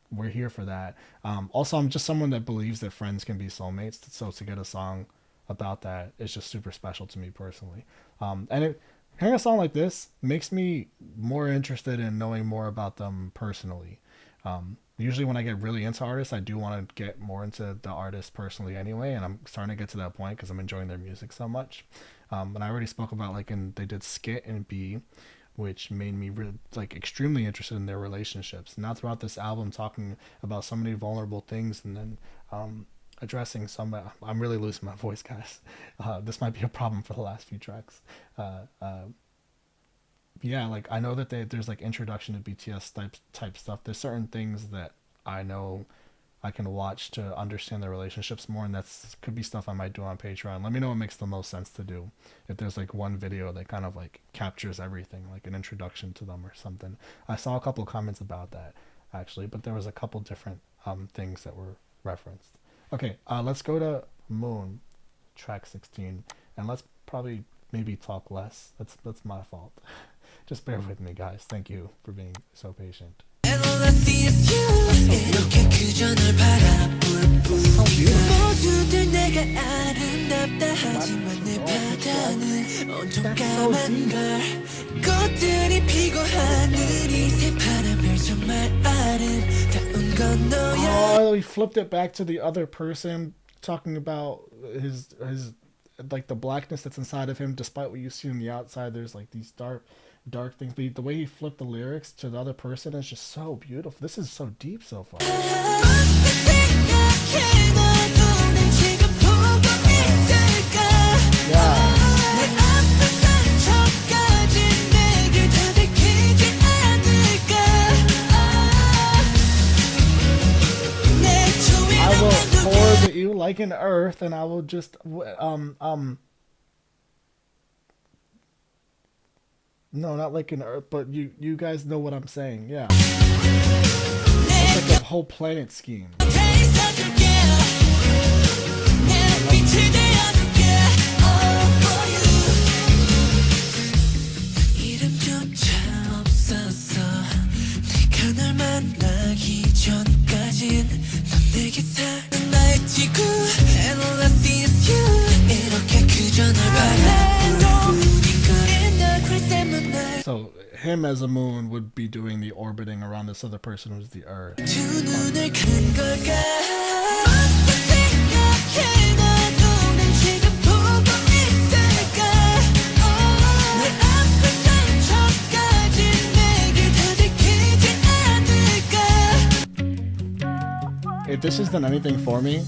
we're here for that. Also, I'm just someone that believes that friends can be soulmates. So to get a song about that is just super special to me personally. Hearing a song like this makes me more interested in knowing more about them personally. Usually when I get really into artists, I do want to get more into the artist personally anyway, and I'm starting to get to that point because I'm enjoying their music so much. And I already spoke about, like, they did Skit and B, which made me really, like, extremely interested in their relationships. Now throughout this album, talking about so many vulnerable things, and then addressing some, I'm really losing my voice, guys. This might be a problem for the last few tracks. yeah, like I know that there's like introduction to BTS type stuff. There's certain things that I know I can watch to understand the relationships more, and that's could be stuff I might do on Patreon. Let me know what makes the most sense to do. If there's like one video that kind of like captures everything, like an introduction to them or something. I saw a couple comments about that actually, but there was a couple different things that were referenced. Okay, let's go to Moon, track 16, and let's probably maybe talk less. That's my fault. Just bear with me, guys. Thank you for being so patient. And all I see is you. 이렇게 그저 널 바라볼 뿐이야. 모두들 내가 아름답다 하지만 내 바다는 온통 까만 걸. 꽃들이 피고 하늘이 새파란 별 정말 아름다운 건 너야. Oh, he flipped it back to the other person, talking about his like the blackness that's inside of him, despite what you see on the outside. There's like these dark things. But the way he flipped the lyrics to the other person is just so beautiful. This is so deep so far. Yeah. I will pour you like an earth, and I will just no, not like an earth, but you guys know what I'm saying. Yeah, it's like a whole planet scheme. So him as a moon would be doing the orbiting around this other person who's the earth. If this has done anything for me,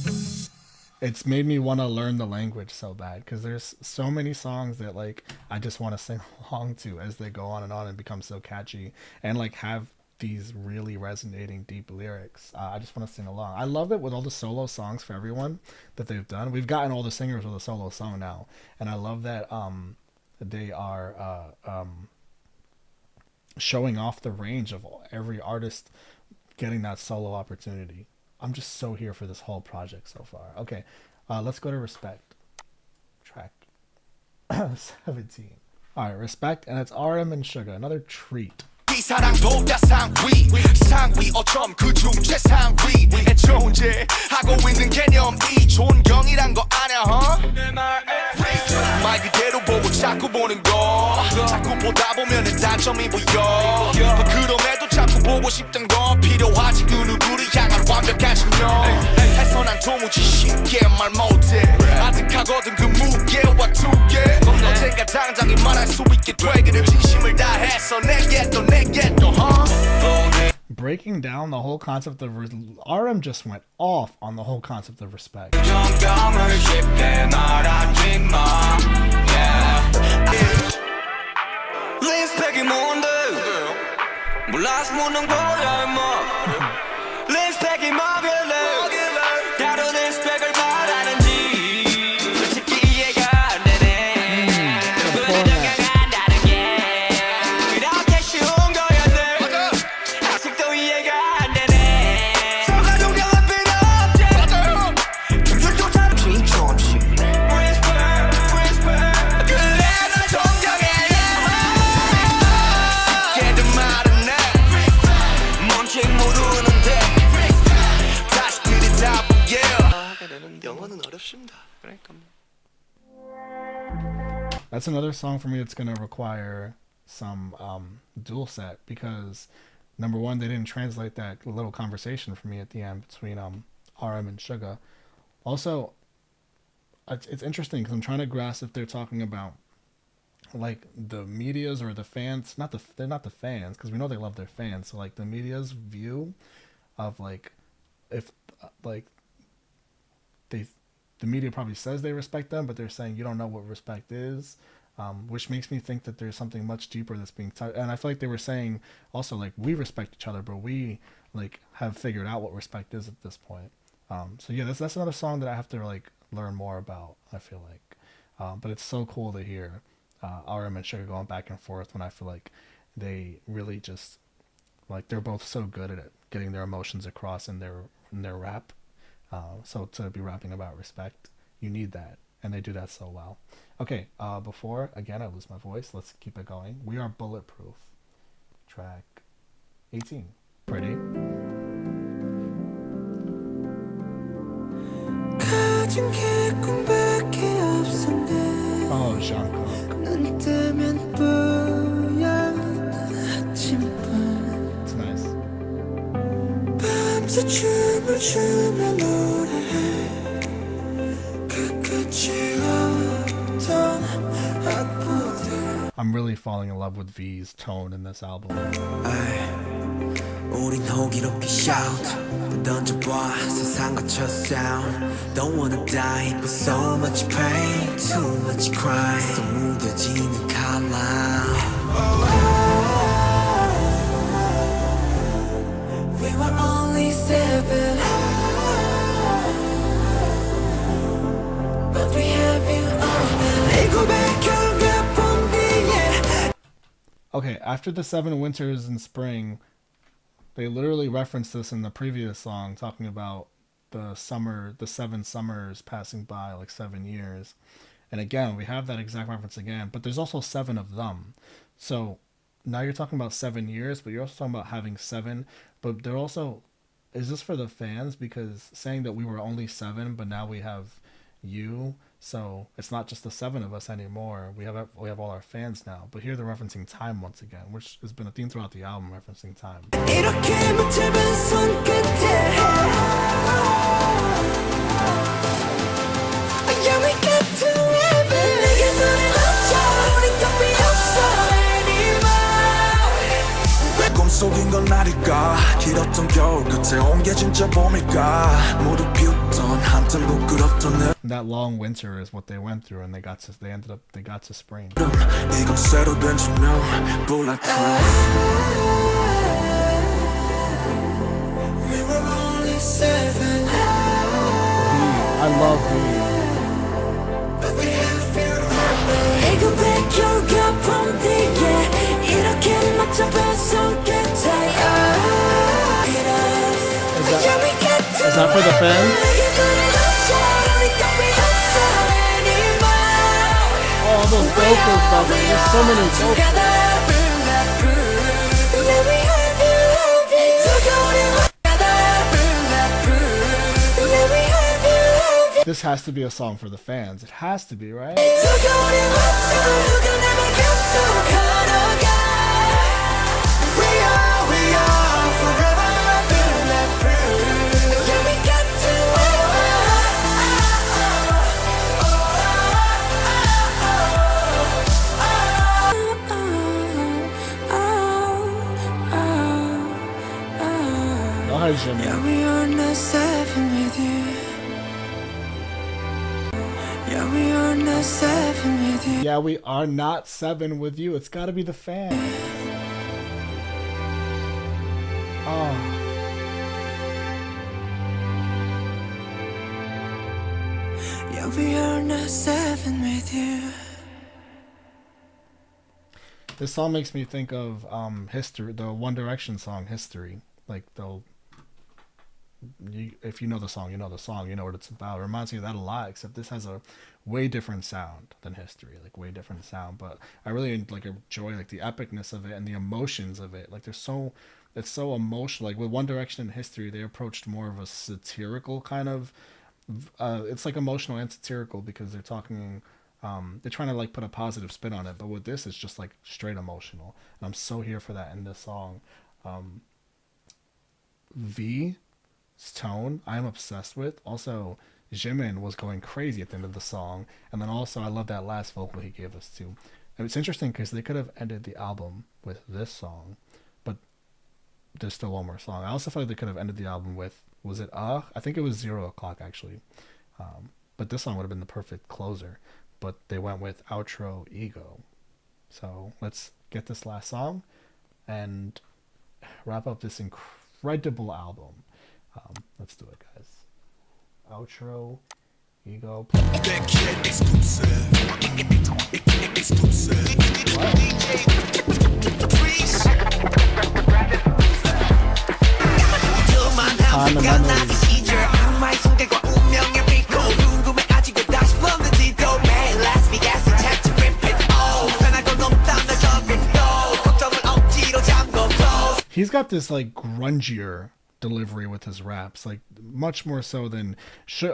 it's made me want to learn the language so bad, because there's so many songs that like I just want to sing along to as they go on and become so catchy and like have these really resonating deep lyrics. I just want to sing along. I love it with all the solo songs for everyone that they've done. We've gotten all the singers with a solo song now, and I love that they are showing off the range of every artist getting that solo opportunity. I'm just so here for this whole project so far. Okay, let's go to Respect. Track 17. All right, Respect, and it's RM and Sugar. Another treat. 이 사랑보다 상위 어쩜 그중 최상위의 존재하고 있는 개념이 존경이란 거 아냐 말 그대로 보고 자꾸 보는 거 자꾸 보다 보면은 단점이 보여 그럼에도 자꾸 보고 싶던 건 필요하지 그 누구를 향한 완벽한 신념 해서 난 도무지 쉽게 말 못해 아득하거든 그 무게와 두개 언젠가 당장에 말할 수 있게 되기를 진심을 다해서 내게 또 breaking down the whole concept of RM just went off on the whole concept of respect. That's another song for me that's going to require some dual set, because number one, they didn't translate that little conversation for me at the end between RM and Suga. Also, it's interesting because I'm trying to grasp if they're talking about like the media's or the fans. They're not the fans, because we know they love their fans. So like the media's view of like if like the media probably says they respect them, but they're saying you don't know what respect is. which makes me think that there's something much deeper that's being touched. And I feel like they were saying also like we respect each other, but we like have figured out what respect is at this point. So yeah, that's another song that I have to like learn more about. I feel like, but it's so cool to hear RM and Sugar going back and forth when I feel like they really just like they're both so good at it, getting their emotions across in their rap. So to be rapping about respect, you need that, and they do that so well. Okay, before again I lose my voice, let's keep it going. We are Bulletproof, track 18. Pretty. 가진 게 꿈밖에 없었네 Oh, Jungkook. 눈 뜨면 뿌연 아침밤 It's nice. 밤새 춤을 추며 노래해 끝까지 없던 악보들 I'm really falling in love with V's tone in this album. 우린 호기롭게 shout 던져봐 세상 거쳐 sound Don't wanna die but so much pain Too much crime 속 무뎌지는 칼라 We were only 7 But we have you all now 이 고백을 본 뒤에 Okay, after the 7 winters and spring, they literally referenced this in the previous song, talking about the 7 summers passing by, like 7 years. And again, we have that exact reference again, but there's also 7 of them. So now you're talking about 7 years, but you're also talking about having 7. But they're also, is this for the fans? Because saying that we were only 7, but now we have you. So it's not just the 7 of us anymore. We have all our fans now. But here they're referencing time once again, which has been a theme throughout the album, referencing time. 이렇게 붙잡은 손끝에 Yeah, we got to heaven 내게 눈을 감자 우리 답이 없어 anymore 꿈속인 건 아닐까 길었던 겨울 끝에 온 게 진짜 봄일까 모두 피웠던 한참 부끄럽던 That long winter is what they went through, and they got to spring. 이건 새로 된 조명 Bulletproof We were only 7 I love V. But we have you 이 고백을 본 뒤에 이렇게 맞춰본 손끝에 Is that for the fans? Oh, those vocals, brother. There's so many vocals. This has to be a song for the fans. It has to be, right? Go ahead, Jimin. Yeah, we are not 7 with you. Yeah, we are not 7 with you. Yeah, we are not 7 with you. It's got to be the fans. Oh. Yeah, we are not 7 with you. This song makes me think of History, the One Direction song History. Like if you know the song, you know the song, you know what it's about. It reminds me of that a lot, except this has a way different sound than History, like way different sound. But I really like enjoy like the epicness of it and the emotions of it. Like it's so emotional. Like with One Direction and History, they approached more of a satirical kind of. It's like emotional and satirical because they're talking. They're trying to like put a positive spin on it, but with this, it's just like straight emotional. And I'm so here for that in this song. V's tone I'm obsessed with. Also, Jimin was going crazy at the end of the song, and then also I love that last vocal he gave us too. And it's interesting because they could have ended the album with this song, but there's still one more song. I also feel like they could have ended the album with, was it I think it was 0 o'clock actually, but this song would have been the perfect closer. but they went with outro ego. So let's get this last song and wrap up this incredible album. Let's do it, guys. Outro ego. That kid exclusive. Exclusive. Time and memories. He's got this like grungier delivery with his raps, like much more so than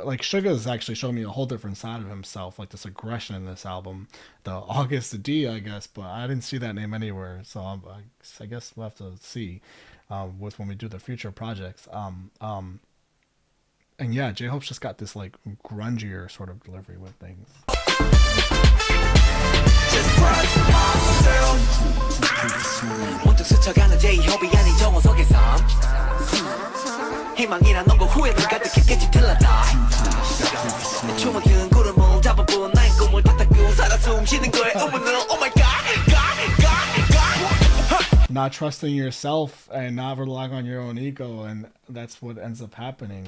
like Suga's actually showing me a whole different side of himself, like this aggression in this album. The August D, I guess, but I didn't see that name anywhere, so I guess we'll have to see with when we do the future projects. And yeah, J-Hope's just got this like grungier sort of delivery with things. Not trusting yourself and not relying on your own ego, and that's what ends up happening.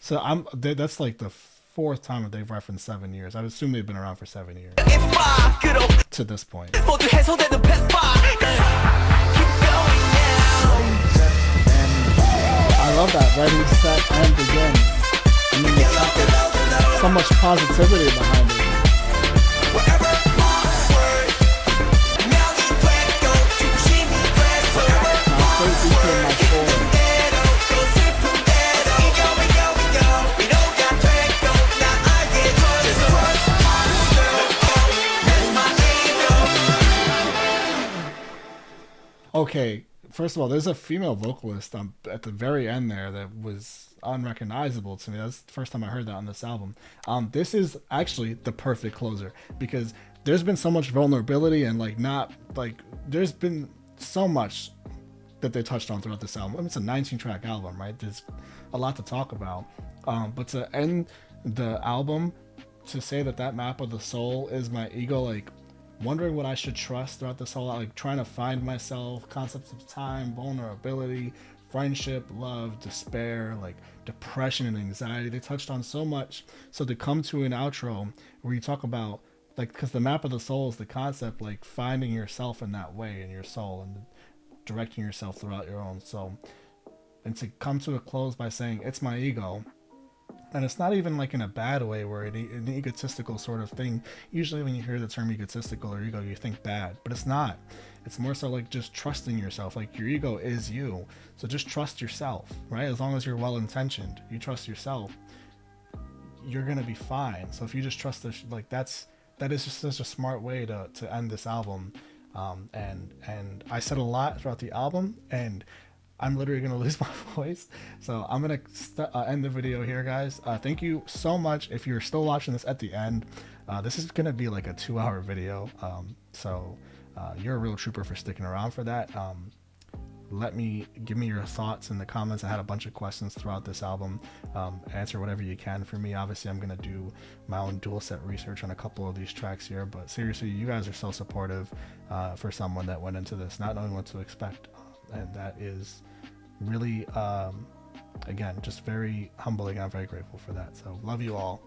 So that's like the fourth time that they've referenced 7 years. I would assume they've been around for 7 years to this point. I love that. Ready, set, and begin. I mean, there's so much positivity behind it. Okay, first of all, there's a female vocalist at the very end there that was unrecognizable to me. That's the first time I heard that on this album. This is actually the perfect closer because there's been so much vulnerability and there's been so much that they touched on throughout this album. I mean, it's a 19-track album, right? There's a lot to talk about. But to end the album, to say that map of the soul is my ego, like wondering what I should trust throughout this whole, like trying to find myself, concepts of time, vulnerability, friendship, love, despair, like depression and anxiety. They touched on so much. So to come to an outro where you talk about, like, because the map of the soul is the concept, like finding yourself in that way in your soul and directing yourself throughout your own soul. And to come to a close by saying, it's my ego. And it's not even like in a bad way where an egotistical sort of thing. Usually when you hear the term egotistical or ego, you think bad, but it's not. It's more so like just trusting yourself. Like your ego is you. So just trust yourself, right? As long as you're well-intentioned, you trust yourself, you're going to be fine. So if you just trust this, like that is just such a smart way to end this album. And I said a lot throughout the album, and I'm literally going to lose my voice. So I'm going to end the video here, guys. Thank you so much. If you're still watching this at the end, this is going to be like a 2-hour video. So you're a real trooper for sticking around for that. Give me your thoughts in the comments. I had a bunch of questions throughout this album. Answer whatever you can for me. Obviously, I'm going to do my own dual set research on a couple of these tracks here, but seriously, you guys are so supportive for someone that went into this not knowing what to expect. And that is really, again, just very humbling. I'm very grateful for that. So love you all.